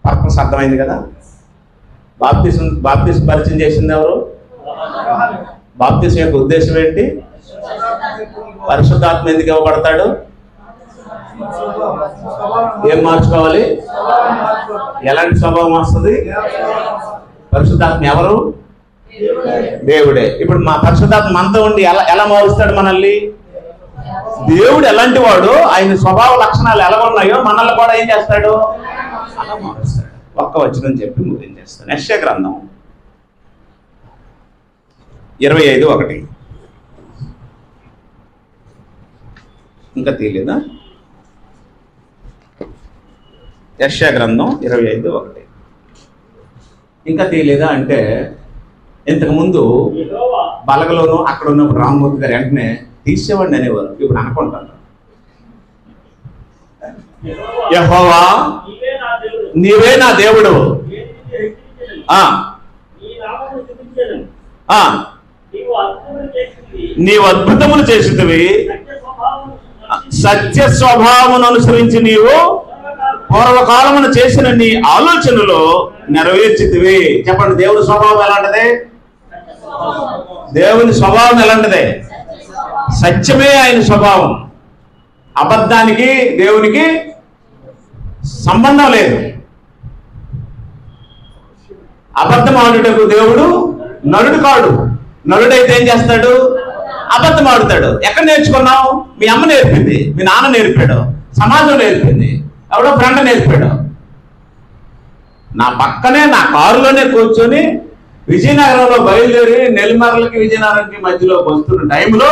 పర్పస్ అర్థమైంది కదా? బాప్తిసం పరిచయం చేసింది ఎవరు? బాప్తిసం యొక్క ఉద్దేశం ఏంటి? పరిశుద్ధాత్మ ఎందుకు ఇవ్వబడతాడు? ఏం మార్చుకోవాలి? ఎలాంటి స్వభావం వస్తుంది? పరిశుద్ధాత్మ ఎవరు? దేవుడే. ఇప్పుడు మా పరిశుద్ధాత్మ మనతో ఉండి ఎలా మారుస్తాడు మనల్ని? దేవుడు ఎలాంటి వాడు, ఆయన స్వభావ లక్షణాలు ఎలా ఉన్నాయో మనల్ని కూడా ఏం చేస్తాడు? అలా మారుస్తాడు. ఒక్క వచనం చెప్పి ఏం చేస్తాడు? యెషయా గ్రంథం 25:1. ఇంకా తీయలేదా? యెషయా గ్రంథం 25:1 ఇంకా తీయలేదా అంటే, ఇంతకుముందు బలగలోను అక్కడ ఉన్నప్పుడు రామ్మూర్తి గారు వెంటనే తీసేవాడిని అనేవారు, ఇప్పుడు అనుకుంటాను యెహోవా నీవే నా దేవుడు, నీవు అద్భుతములు చేసితివి, సత్య స్వభావమును అనుసరించి నీవు పూర్వకాలమును చేసిన నీ ఆలోచనలో నెరవేర్చితివి. చెప్పండి, దేవుని స్వభావం ఎలాంటిదే? దేవుని స్వభావం ఎలాంటిదే? సత్యమే ఆయన స్వభావం. అబద్ధానికి దేవునికి సంబంధం లేదు. అబద్ధం ఆడుటకు దేవుడు నరుడు కాడు. నరుడైతే ఏం చేస్తాడు? అబద్ధం ఆడుతాడు. ఎక్కడ నేర్చుకున్నావు? మీ అమ్మ నేర్పింది, మీ నాన్న నేర్పాడు, సమాజం నేర్పింది, ఎవడో ఫ్రెండ్ నేర్పాడు. నా పక్కనే నా కారులోనే కూర్చొని విజయనగరంలో బయలుదేరి నెల్లిమర్లకి విజయనగరంకి మధ్యలోకి వస్తున్న టైంలో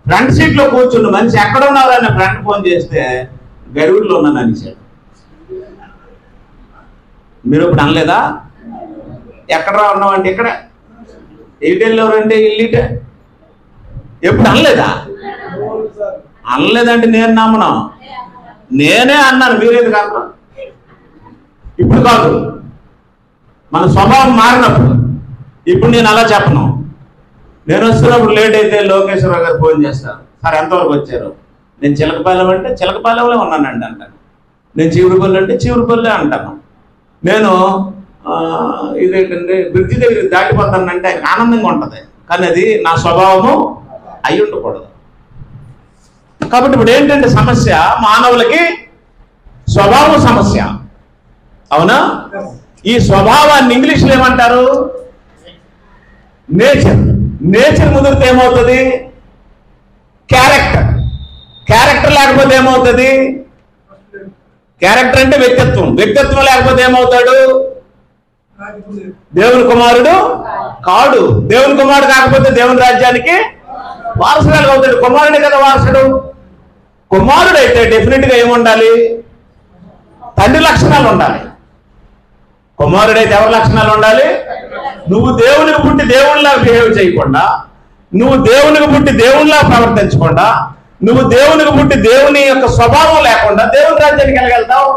ఫ్రంట్ సీట్లో కూర్చున్న మనిషి ఎక్కడ ఉన్నారో అని ఫ్రెండ్ ఫోన్ చేస్తే గరువులో ఉన్నాను అనేసాడు. మీరు ఇప్పుడు అనలేదా? ఎక్కడ ఉన్నావు అంటే ఇక్కడ, ఏటెళ్ళెవరంటే ఇల్లీటే, ఎప్పుడు అనలేదా? అనలేదంటే నేను నమ్మను, నేనే అన్నాను, మీరేది కాదు. ఇప్పుడు కాదు, మన స్వభావం మారినప్పుడు. ఇప్పుడు నేను అలా చెప్పను. నేను వస్తున్నప్పుడు లేట్ అయితే లోకేశ్వరరావు గారు ఫోన్ చేస్తారు, సార్ ఎంతవరకు వచ్చారు? నేను చిలకపాలెం అంటే చిలకపాలెంలో ఉన్నానండి అంటాను. నేను చీవురుపల్లి అంటే చీవురుపల్లి అంటాను. నేను ఇదేంటంటే బ్రిడ్జి దగ్గర దాటిపోతానంటే ఆయనకు ఆనందంగా ఉంటుంది, కానీ అది నా స్వభావము అయి ఉండకూడదు. కాబట్టి ఇప్పుడు ఏంటంటే సమస్య, మానవులకి స్వభావం సమస్య, అవునా? ఈ స్వభావాన్ని ఇంగ్లీష్లో ఏమంటారు? నేచర్. నేచర్ ముదిరితే ఏమవుతుంది? క్యారెక్టర్. క్యారెక్టర్ లేకపోతే ఏమవుతుంది? క్యారెక్టర్ అంటే వ్యక్తిత్వం. వ్యక్తిత్వం లేకపోతే ఏమవుతాడు? దేవుని కుమారుడు కాడు. దేవుని కుమారుడు కాకపోతే దేవుని రాజ్యానికి వారసుడు అవుతాడు. కుమారుడే కదా వారసుడు. కుమారుడు అయితే డెఫినెట్ గా ఏముండాలి? తండ్రి లక్షణాలు ఉండాలి. కుమారుడైతే ఎవరి లక్షణాలు ఉండాలి? నువ్వు దేవునికి పుట్టి దేవునిలా బిహేవ్ చేయకుండా, నువ్వు దేవునికి పుట్టి దేవునిలా ప్రవర్తించకుండా, నువ్వు దేవునికి పుట్టి దేవుని యొక్క స్వభావం లేకుండా దేవుని రాజ్యానికి వెళ్ళగలుగుతావు?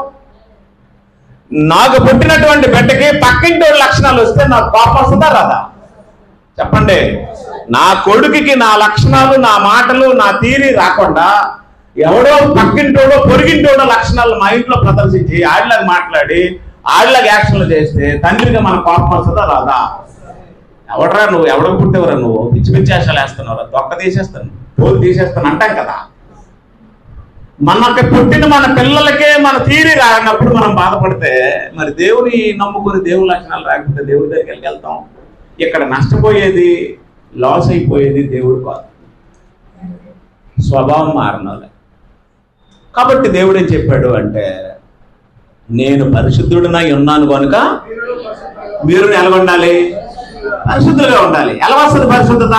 నాకు పుట్టినటువంటి బిడ్డకి పక్కింటి లక్షణాలు వస్తే నాకు కోపం వస్తుందా రాదా? చెప్పండి. నా కొడుకుకి నా లక్షణాలు, నా మాటలు, నా తీరి రాకుండా ఎవడో పక్కింటోడో పొరిగింటోడో లక్షణాలు మా ఇంట్లో ప్రదర్శించి ఆడిలాగా మాట్లాడి ఆడిలాగా యాక్షన్లు చేస్తే తండ్రిగా మన కోపం వస్తుందా రాదా? ఎవడరా నువ్వు, ఎవడకు పుట్టేవరా నువ్వు, పిచ్చి పిచ్చి వేషాలు వేస్తున్నావురా, తొక్క తీసేస్తాను, తోలు తీసేస్తాను అంటాం కదా. మనకి పుట్టిన మన పిల్లలకే మన తీరి రానప్పుడు మనం బాధపడితే మరి దేవుని నమ్ముకుని దేవుని లక్షణాలు రాకపోతే దేవుడి దగ్గరికి వెళ్తాం. ఇక్కడ నష్టపోయేది, లాస్ అయిపోయేది దేవుడు కాదు, స్వభావం మారినాలే. కాబట్టి దేవుడు ఏం చెప్పాడు అంటే, నేను పరిశుద్ధుడినై ఉన్నాను కనుక మీరు ఎలాగొండాలి? పరిశుద్ధులుగా ఉండాలి. ఎలా వస్తుంది పరిశుద్ధత?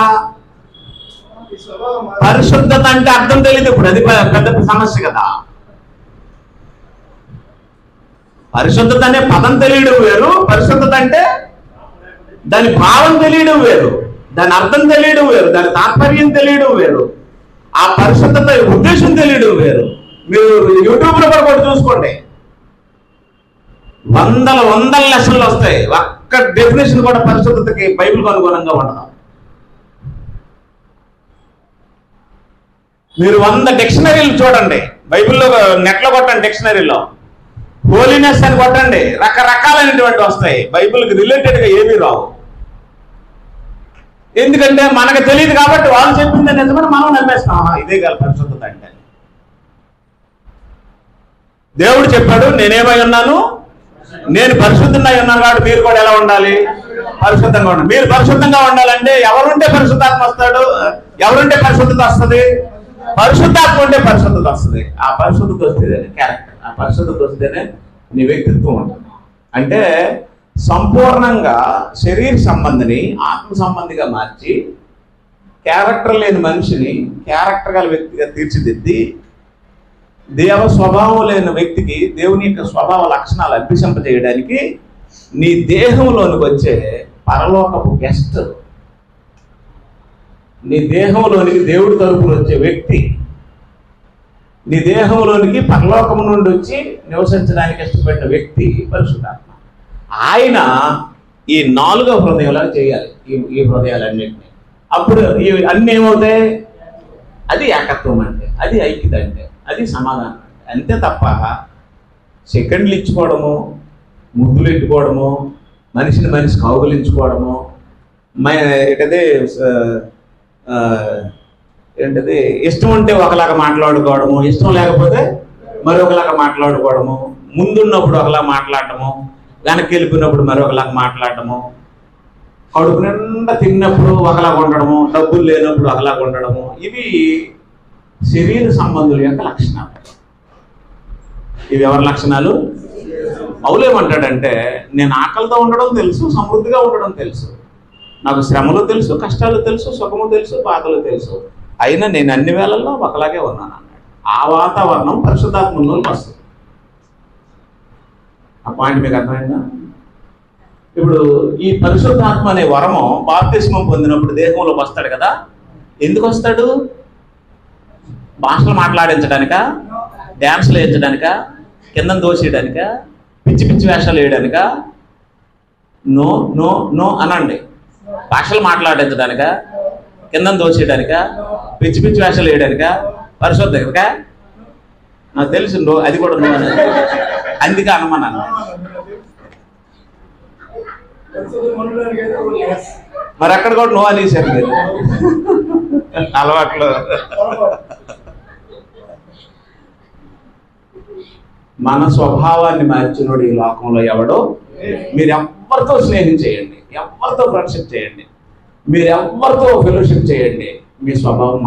పరిశుద్ధత అంటే అర్థం తెలియదు. ఇప్పుడు అది పెద్ద సమస్య కదా. పరిశుద్ధత అనే పదం తెలియడం వేరు, పరిశుద్ధత అంటే దాని భావం తెలియడం వేరు, దాని అర్థం తెలియడం వేరు, దాని తాత్పర్యం తెలియడం వేరు, ఆ పరిశుద్ధత ఉద్దేశం తెలియడం వేరు. మీరు యూట్యూబ్లో కూడా చూసుకోండి, వందల లెసన్లు వస్తాయి. ఒక్క డెఫినేషన్ కూడా పరిశుద్ధతకి బైబిల్కి అనుగుణంగా ఉండదు. మీరు 100 డిక్షనరీలు చూడండి, బైబిల్లో నెట్లో కొట్టండి, డిక్షనరీలో హోలీనెస్ అని కొట్టండి, రకరకాలైనటువంటి వస్తాయి. బైబిల్కి రిలేటెడ్గా ఏమీ రావు. ఎందుకంటే మనకు తెలియదు కాబట్టి వాళ్ళు చెప్పింది నిజమని మనం నమ్మేస్తాం. ఇదే కాదు పరిశుద్ధత అంటే. దేవుడు చెప్పాడు, నేనేమై ఉన్నాను, నేను పరిశుద్ధంగా ఉన్నాను కాబట్టి మీరు కూడా ఎలా ఉండాలి? పరిశుద్ధంగా ఉండాలి. మీరు పరిశుద్ధంగా ఉండాలంటే ఎవరుంటే పరిశుద్ధాత్మ వస్తాడు? ఎవరుంటే పరిశుద్ధత వస్తుంది? పరిశుద్ధాత్మ ఉంటే పరిశుద్ధత వస్తుంది. ఆ పరిశుద్ధత వస్తేనే క్యారెక్టర్, ఆ పరిశుద్ధత వస్తేనే నీ వ్యక్తిత్వం ఉంటుంది. అంటే సంపూర్ణంగా శరీర సంబంధిని ఆత్మ సంబంధిగా మార్చి క్యారెక్టర్ లేని మనిషిని క్యారెక్టర్ గల వ్యక్తిగా తీర్చిదిద్ది, దేవ స్వభావం లేని వ్యక్తికి దేవుని యొక్క స్వభావ లక్షణాలు అభ్యసింపజేయడానికి నీ దేహంలోనికి వచ్చే పరలోకపు గెస్ట్, నీ దేహంలోనికి దేవుడి తరపున వచ్చే వ్యక్తి, నీ దేహంలోనికి పరలోకము నుండి వచ్చి నివసించడానికి ఇష్టపడిన వ్యక్తి పరిశుద్ధాత్మ. ఆయన ఈ 4వ హృదయంలో చేయాలి ఈ హృదయాలన్నింటినీ. అప్పుడు ఇవి అన్నీ ఏమవుతాయి? అది ఏకత్వం అంటే, అది ఐక్యత అంటే, అది సమాధానం అంటే. అంతే తప్ప సెకండ్లు ఇచ్చుకోవడము, ముద్దులు ఎట్టుకోవడము, మనిషిని మనిషి కౌగులించుకోవడము, ఏంటది ఇష్టం ఉంటే ఒకలాగా మాట్లాడుకోవడము, ఇష్టం లేకపోతే మరొకలాగా మాట్లాడుకోవడము, ముందున్నప్పుడు ఒకలా మాట్లాడటము, వెనక్కి వెళ్ళిపోయినప్పుడు మరొకలాగా మాట్లాడటము, కడుపు నిండా తిన్నప్పుడు ఒకలాగా ఉండడము, డబ్బులు లేనప్పుడు ఒకలాగా ఉండడము, ఇవి శరీర సంబంధుల యొక్క లక్షణాలు. ఇవి ఎవరి లక్షణాలు? పౌలేమంటాడంటే, నేను ఆకలితో ఉండడం తెలుసు, సమృద్ధిగా ఉండడం తెలుసు, నాకు శ్రమలు తెలుసు, కష్టాలు తెలుసు, సుఖము తెలుసు, బాధలు తెలుసు, అయినా నేను అన్ని వేళల్లో ఒకలాగే ఉన్నాను అన్నాడు. ఆ వాతావరణం పరిశుద్ధాత్మలో వస్తుంది. ఆ పాయింట్ మీకు అర్థమైందా? ఇప్పుడు ఈ పరిశుద్ధాత్మ అనే వరము బాప్తిస్మం పొందినప్పుడు దేహంలోకి వస్తాడు కదా. ఎందుకు వస్తాడు? భాషలు మాట్లాడించడానిక, డ్యాన్స్లు వేయించడానిక, కిందను దోసేయడానిక, పిచ్చి పిచ్చి వేషాలు వేయడానిక? నో నో నో అనండి. భాషలు మాట్లాడించడానిక, కిందను దోసేయడానిక, పిచ్చి పిచ్చి వేషాలు వేయడానిక, పరిశుద్ధత నాకు తెలుసు నో, అది కూడా నో అని. అందుకే అనుమానాన్ని మరి అక్కడ కూడా నో అనేసారు మీరు అలవాట్లు. మన స్వభావాన్ని మార్చినోడు ఈ లోకంలో ఎవడో. మీరు ఎవరితో స్నేహం చేయండి, ఎవరితో ఫ్రెండ్షిప్ చేయండి, మీరు ఎవరితో ఫెలోషిప్ చేయండి, మీ స్వభావం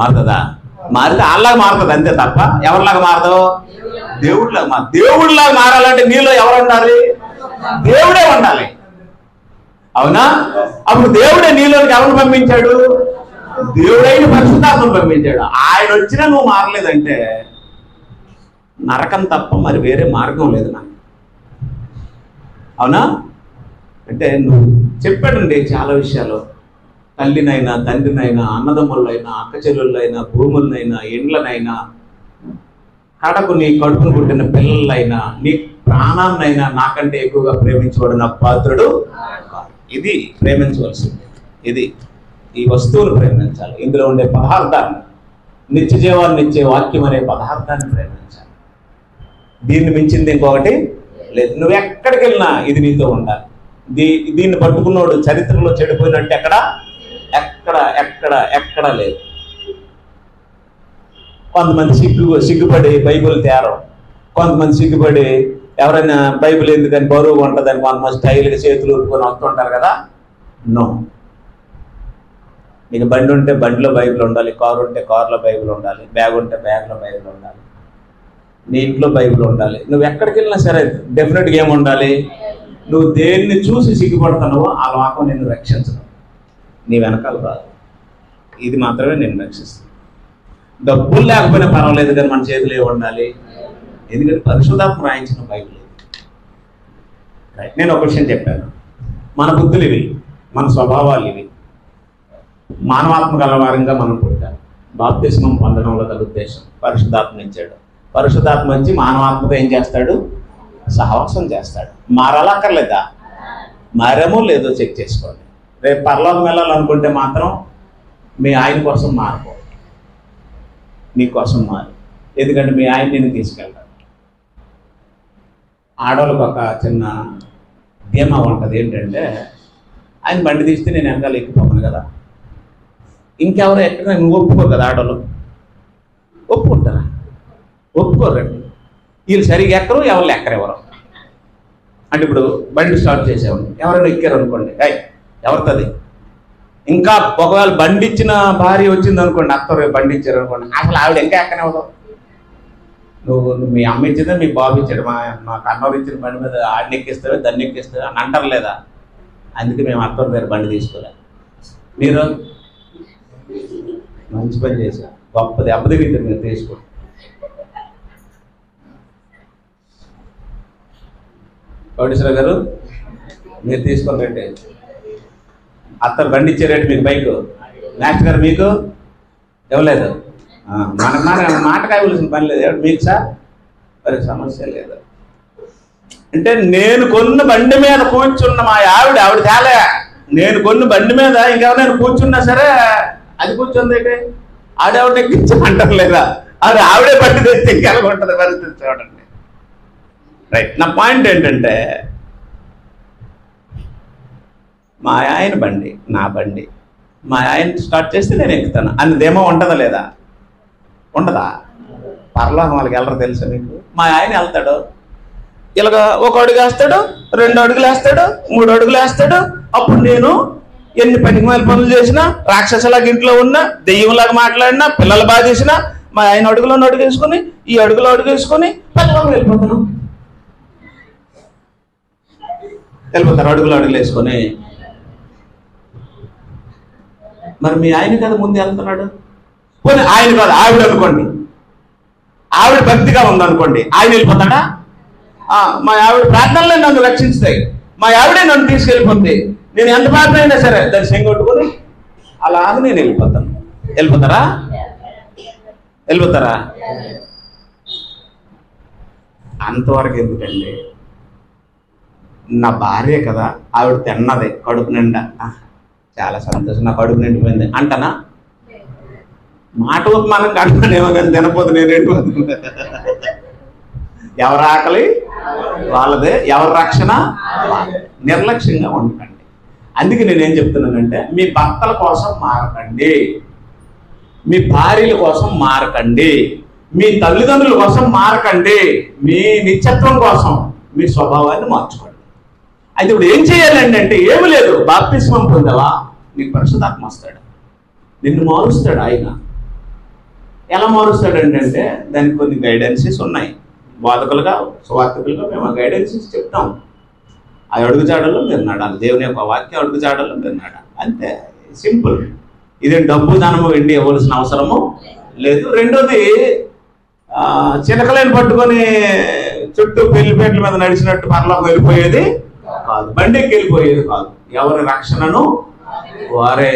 మారుతుందా? మారితే వాళ్ళలాగా మారుతుంది అంతే తప్ప ఎవరిలాగా మారదు? దేవుడిలాగా దేవుడిలాగా మారాలంటే నీలో ఎవరు ఉండాలి? దేవుడే ఉండాలి. అవునా? అప్పుడు దేవుడే నీలోకి ఎవరిని పంపించాడు? దేవుడైన పరిశుద్ధాత్మను పంపించాడు. ఆయన వచ్చినా నువ్వు మారలేదంటే నరకం తప్ప మరి వేరే మార్గం లేదు నాకు. అవునా? అంటే నువ్వు చెప్పాడండి చాలా విషయాలు. తల్లినైనా, తండ్రినైనా, అన్నదమ్ములైనా, అక్క చెల్లెళ్ళైనా, భూములనైనా, ఇండ్లనైనా, కడకు నీ కడుపును పుట్టిన పిల్లలైనా, నీ ప్రాణాన్నైనా నాకంటే ఎక్కువగా ప్రేమించబడిన నా పాత్రుడు. ఇది ప్రేమించవలసింది. ఇది ఈ వస్తువును ప్రేమించాలి. ఇందులో ఉండే పదార్థాన్ని, నిత్య జీవాన్ని ఇచ్చే వాక్యం అనే పదార్థాన్ని ప్రేమించాలి. దీన్ని మించింది ఇంకొకటి లేదు. నువ్వు ఎక్కడికి వెళ్ళినా ఇది నీతో ఉండాలి. దీన్ని పట్టుకున్నోడు చరిత్రలో చెడిపోయినట్టు ఎక్కడ ఎక్కడ ఎక్కడ ఎక్కడ లేదు. కొంతమంది సిగ్గుపడి బైబిల్ తేరం, కొంతమంది సిగ్గుపడి ఎవరైనా బైబిల్ ఎందుకని బరువుగా ఉంటుందని కొంతమంది స్టైల్గా చేతులు ఊరుకొని వస్తుంటారు కదా. నో, నీకు బండి ఉంటే బండిలో బైబిల్ ఉండాలి, కారు ఉంటే కారులో బైబిల్ ఉండాలి, బ్యాగ్ ఉంటే బ్యాగ్లో బైబిల్ ఉండాలి, నీ ఇంట్లో బైబిల్ ఉండాలి. నువ్వు ఎక్కడికి వెళ్ళినా సరే డెఫినెట్గా ఏముండాలి? నువ్వు దేన్ని చూసి సిగ్గుపడుతున్నావో ఆ లోకం నిన్ను రక్షించదు, నీ వెనకాల రాదు. ఇది మాత్రమే నేను రక్షిస్తాను. డబ్బులు లేకపోయినా పర్వాలేదు కానీ మన చేతిలో ఏమి ఉండాలి? ఎందుకంటే పరిశుద్ధాత్మ రాయించిన బైబిల్. నేను ఒక విషయం చెప్పాను. మన బుద్ధులు ఇవి, మన స్వభావాలు ఇవి. మానవాత్మ గలవారంగా మనం పుట్టాం. బాప్తిస్మం పొందడంలో గల ఉద్దేశం పరిశుద్ధాత్మ ఇచ్చాడు. పరిశుద్ధాత్మ వచ్చి మానవాత్మతో ఏం చేస్తాడు? సహవాసం చేస్తాడు. మారాలక్కర్లేదా? మారేమో లేదో చెక్ చేసుకోండి. రేపు పరలోకం వెళ్ళాలనుకుంటే మాత్రం మీ ఆయన కోసం మారిపో, నీ కోసం మారు. ఎందుకంటే మీ ఆయన నేను తీసుకెళ్తాడు. ఆడవాళ్ళకు ఒక చిన్న ధీమా ఉంటుంది. ఏంటంటే ఆయన బండి తీస్తే నేను వెనకాల ఎక్కిపోతాను కదా, ఇంకెవరో ఎక్కడ నువ్వు ఒప్పుకో కదా. ఆడవాళ్ళు ఒప్పుకుంటారా? ఒప్పుకోరండి. వీళ్ళు సరిగా ఎక్కరు, ఎవరు ఎక్కరెవరు. అంటే ఇప్పుడు బండి స్టార్ట్ చేసేవాళ్ళు ఎవరైనా ఎక్కారు అనుకోండి, ఎవరిది. ఇంకా ఒకవేళ బండి ఇచ్చిన భార్య వచ్చింది అనుకోండి, అత్తరు బండి ఇచ్చారు అనుకోండి, అసలు ఆవిడ ఇంకా ఎక్కనేవదు. నువ్వు మీ అమ్మ ఇచ్చిందా మీ బాబు ఇచ్చాడు, మా కన్నోరు ఇచ్చిన బండి మీద ఆడిని ఎక్కిస్తావే దాన్ని ఎక్కిస్తావే అని అంటారు లేదా? అందుకే మేము అత్తరు దగ్గర బండి తీసుకోలేదు. మీరు మంచి పని చేశారు, గొప్పది అబ్బదిగితే మీరు తీసుకోండి. కోటేశ్వర గారు మీరు తీసుకొని రండి. అత్తరు బండి ఇచ్చే రేటు మీకు బైక్, మాస్టర్ గారు మీకు ఇవ్వలేదు. మన మాట కాయవలసిన పని లేదు. మీకు సార్ మరి సమస్య లేదు. అంటే నేను కొన్న బండి మీద కూర్చున్న మా ఆవిడ తేలే. నేను కొన్న బండి మీద ఇంకెవరైనా కూర్చున్నా సరే అది కూర్చుంది ఏంటి ఆవిడ ఎక్కించమంటారు లేదా, అది ఆవిడే బండి తెచ్చి ఇంకెలాగుంటుంది పరిస్థితి చూడండి. రైట్. నా పాయింట్ ఏంటంటే మా ఆయన బండి నా బండి, మా ఆయన స్టార్ట్ చేస్తే నేను ఎక్కుతాను అన్నదేమో ఉంటుందా లేదా? ఉండదా? పరలోకం వాళ్ళకి వెళ్ళరు తెలుసా మీకు? మా ఆయన వెళ్తాడు, ఇలాగ 1 అడుగు వేస్తాడు, 2 అడుగులు వేస్తాడు, 3 అడుగులు వేస్తాడు. అప్పుడు నేను ఎన్ని పనికిమాల పనులు చేసినా, రాక్షసులాగా ఇంట్లో ఉన్నా, దెయ్యంలాగా మాట్లాడినా, పిల్లలు బాగా చేసినా, మా ఆయన అడుగులో అడుగు వేసుకుని ఈ అడుగులో అడుగు వేసుకుని వెళ్ళిపోతారు. అడుగులో అడుగులు వేసుకొని. మరి మీ ఆయన కదా ముందు వెళ్తున్నాడు. పోనీ ఆయన కాదు ఆవిడ అనుకోండి, ఆవిడ భక్తిగా ఉందనుకోండి, ఆయన వెళ్ళిపోతాడా? మా ఆవిడ ప్రార్థనలే నన్ను రక్షిస్తాయి, మా ఆవిడే నన్ను తీసుకెళ్ళిపోతుంది, నేను ఎంత ప్రార్థన అయినా సరే దాన్ని చెంగొట్టుకుని అలాగ నేను వెళ్ళిపోతాను. వెళ్ళిపోతారా? అంతవరకు ఎందుకండి? నా భార్య కదా, ఆవిడ తిన్నది కడుపు నిండా, చాలా సంతోషం, నా కడుపు నిండిపోయింది అంటనా? మాట మనం కంటానేమో కానీ తినపోతే నేను ఎండిపోతుంది. ఎవరి ఆకలి వాళ్ళదే, ఎవరి రక్షణ నిర్లక్ష్యంగా ఉండకండి. అందుకే నేనేం చెప్తున్నానంటే మీ భర్తల కోసం మారకండి, మీ భార్యల కోసం మారకండి, మీ తల్లిదండ్రుల కోసం మారకండి, మీ నిత్యత్వం కోసం మీ స్వభావాన్ని మార్చుకోండి. అయితే ఇప్పుడు ఏం చేయాలండి అంటే ఏమి లేదు, బాప్తిస్మం పొందావా నీకు పరిశుద్ధాత్మ వస్తాడు, నిన్ను మారుస్తాడు. ఆయన ఎలా మారుస్తాడంటే దానికి కొన్ని గైడెన్సెస్ ఉన్నాయి. బోధకులుగా సువార్థకులుగా మేము ఆ గైడెన్సెస్ చెప్తాం. ఆ అడుగుజాడల్లో మీరు నడాలి, దేవుని యొక్క వాక్యం అడుగుజాడల్లో మీరు నడాలి, అంతే సింపుల్. ఇదేం డబ్బు ధనము వెండి ఇవ్వాల్సిన అవసరము లేదు. రెండోది చిలకలేని పట్టుకొని చుట్టూ పెళ్లిపేటల మీద నడిచినట్టు పరలోకం వెళ్ళిపోయేది కాదు, బండికి వెళ్ళిపోయేది కాదు. ఎవరి రక్షణను వారే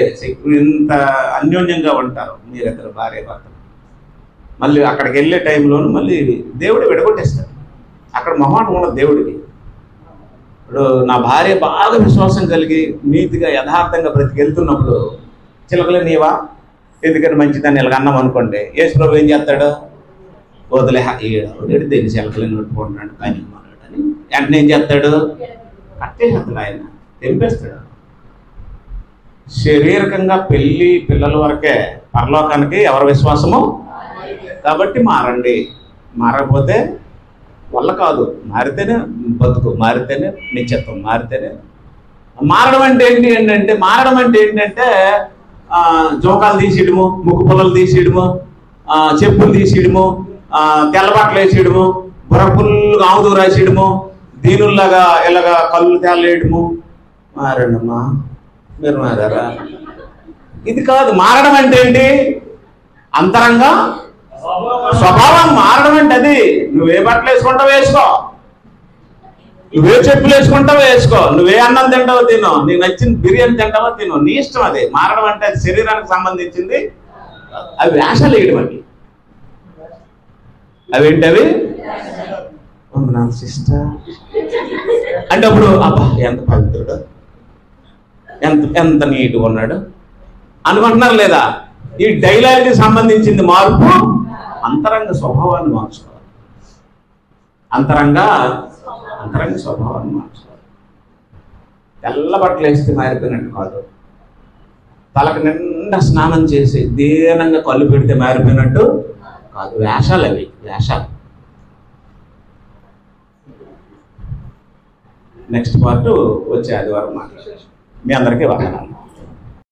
ఇంత అన్యోన్యంగా ఉంటారు మీరిద్దరు భార్య భర్త. మళ్ళీ అక్కడికి వెళ్ళే టైంలోనూ మళ్ళీ దేవుడు విడగొట్టేస్తాడు. అక్కడ మొహమాట ఉండదు దేవుడికి. ఇప్పుడు నా భార్య బాగా విశ్వాసం కలిగి నీతిగా యథార్థంగా బ్రతికెళ్తున్నప్పుడు చిలకలే నీవా ఎందుకని మంచిదాన్ని ఇలాగ అన్నాం అనుకోండి, యేసు ప్రభు ఏం చేస్తాడు? వదిలే దేని చిలకలేని పెట్టుకుంటున్నాడు కానీ అని వెంటనే ఏం చేస్తాడు? కట్టేసేస్తాడు, ఆయన తెంపేస్తాడు. శారీరకంగా పెళ్ళి పిల్లల వరకే, పరలోకానికి ఎవరి విశ్వాసము. కాబట్టి మారండి, మారకపోతే వల్ల కాదు. మారితేనే బతుకు, మారితేనే నిత్యత్వం, మారితేనే. మారడం అంటే ఏంటంటే జోకాలు తీసేయడము, ముక్కు పుల్లలు తీసేయడము, చెప్పులు తీసేయడము, తెల్లబట్టలు వేసేయడము, బుర్రపుల్లుగా ఆవుదూ రాసేయడము, దీనుల్లాగా ఇలాగా కళ్ళు తేలేయడము. మారండమ్మా, మీరు మారారా? ఇది కాదు. మారడం అంటే ఏంటి? అంతరంగా స్వభావం మారడం అంటే అది. నువ్వే బట్టలు వేసుకుంటావు వేసుకో, నువ్వే చెప్పులు వేసుకుంటావో వేసుకో, నువ్వే అన్నం తింటావో తిను, నీకు నచ్చిన బిర్యానీ తింటావో తిను, నీ ఇష్టం. అది మారడం అంటే అది శరీరానికి సంబంధించింది. అవి వేషాలు వేయడం అండి. అవేంటవి? సిస్టర్ అంటే అప్పుడు అబ్బా ఎంత పవిత్రుడు, ఎంత నీట్గా ఉన్నాడు అనుకుంటున్నారు లేదా? ఈ డైలాగ్కి సంబంధించింది మార్పు. అంతరంగ స్వభావాన్ని మార్చుకోవాలి, అంతరంగ స్వభావాన్ని మార్చుకోవాలి. తెల్ల బట్టలు వేస్తే మారిపోయినట్టు కాదు, తలకు నిండా స్నానం చేసి దీనంగా కళ్ళు పెడితే మారిపోయినట్టు కాదు. వేషాలు అవి, వేషాలు. నెక్స్ట్ పార్ట్ వచ్చే ఆదివారం మాట్లాడారు. మీ అందరికీ వందనాలు.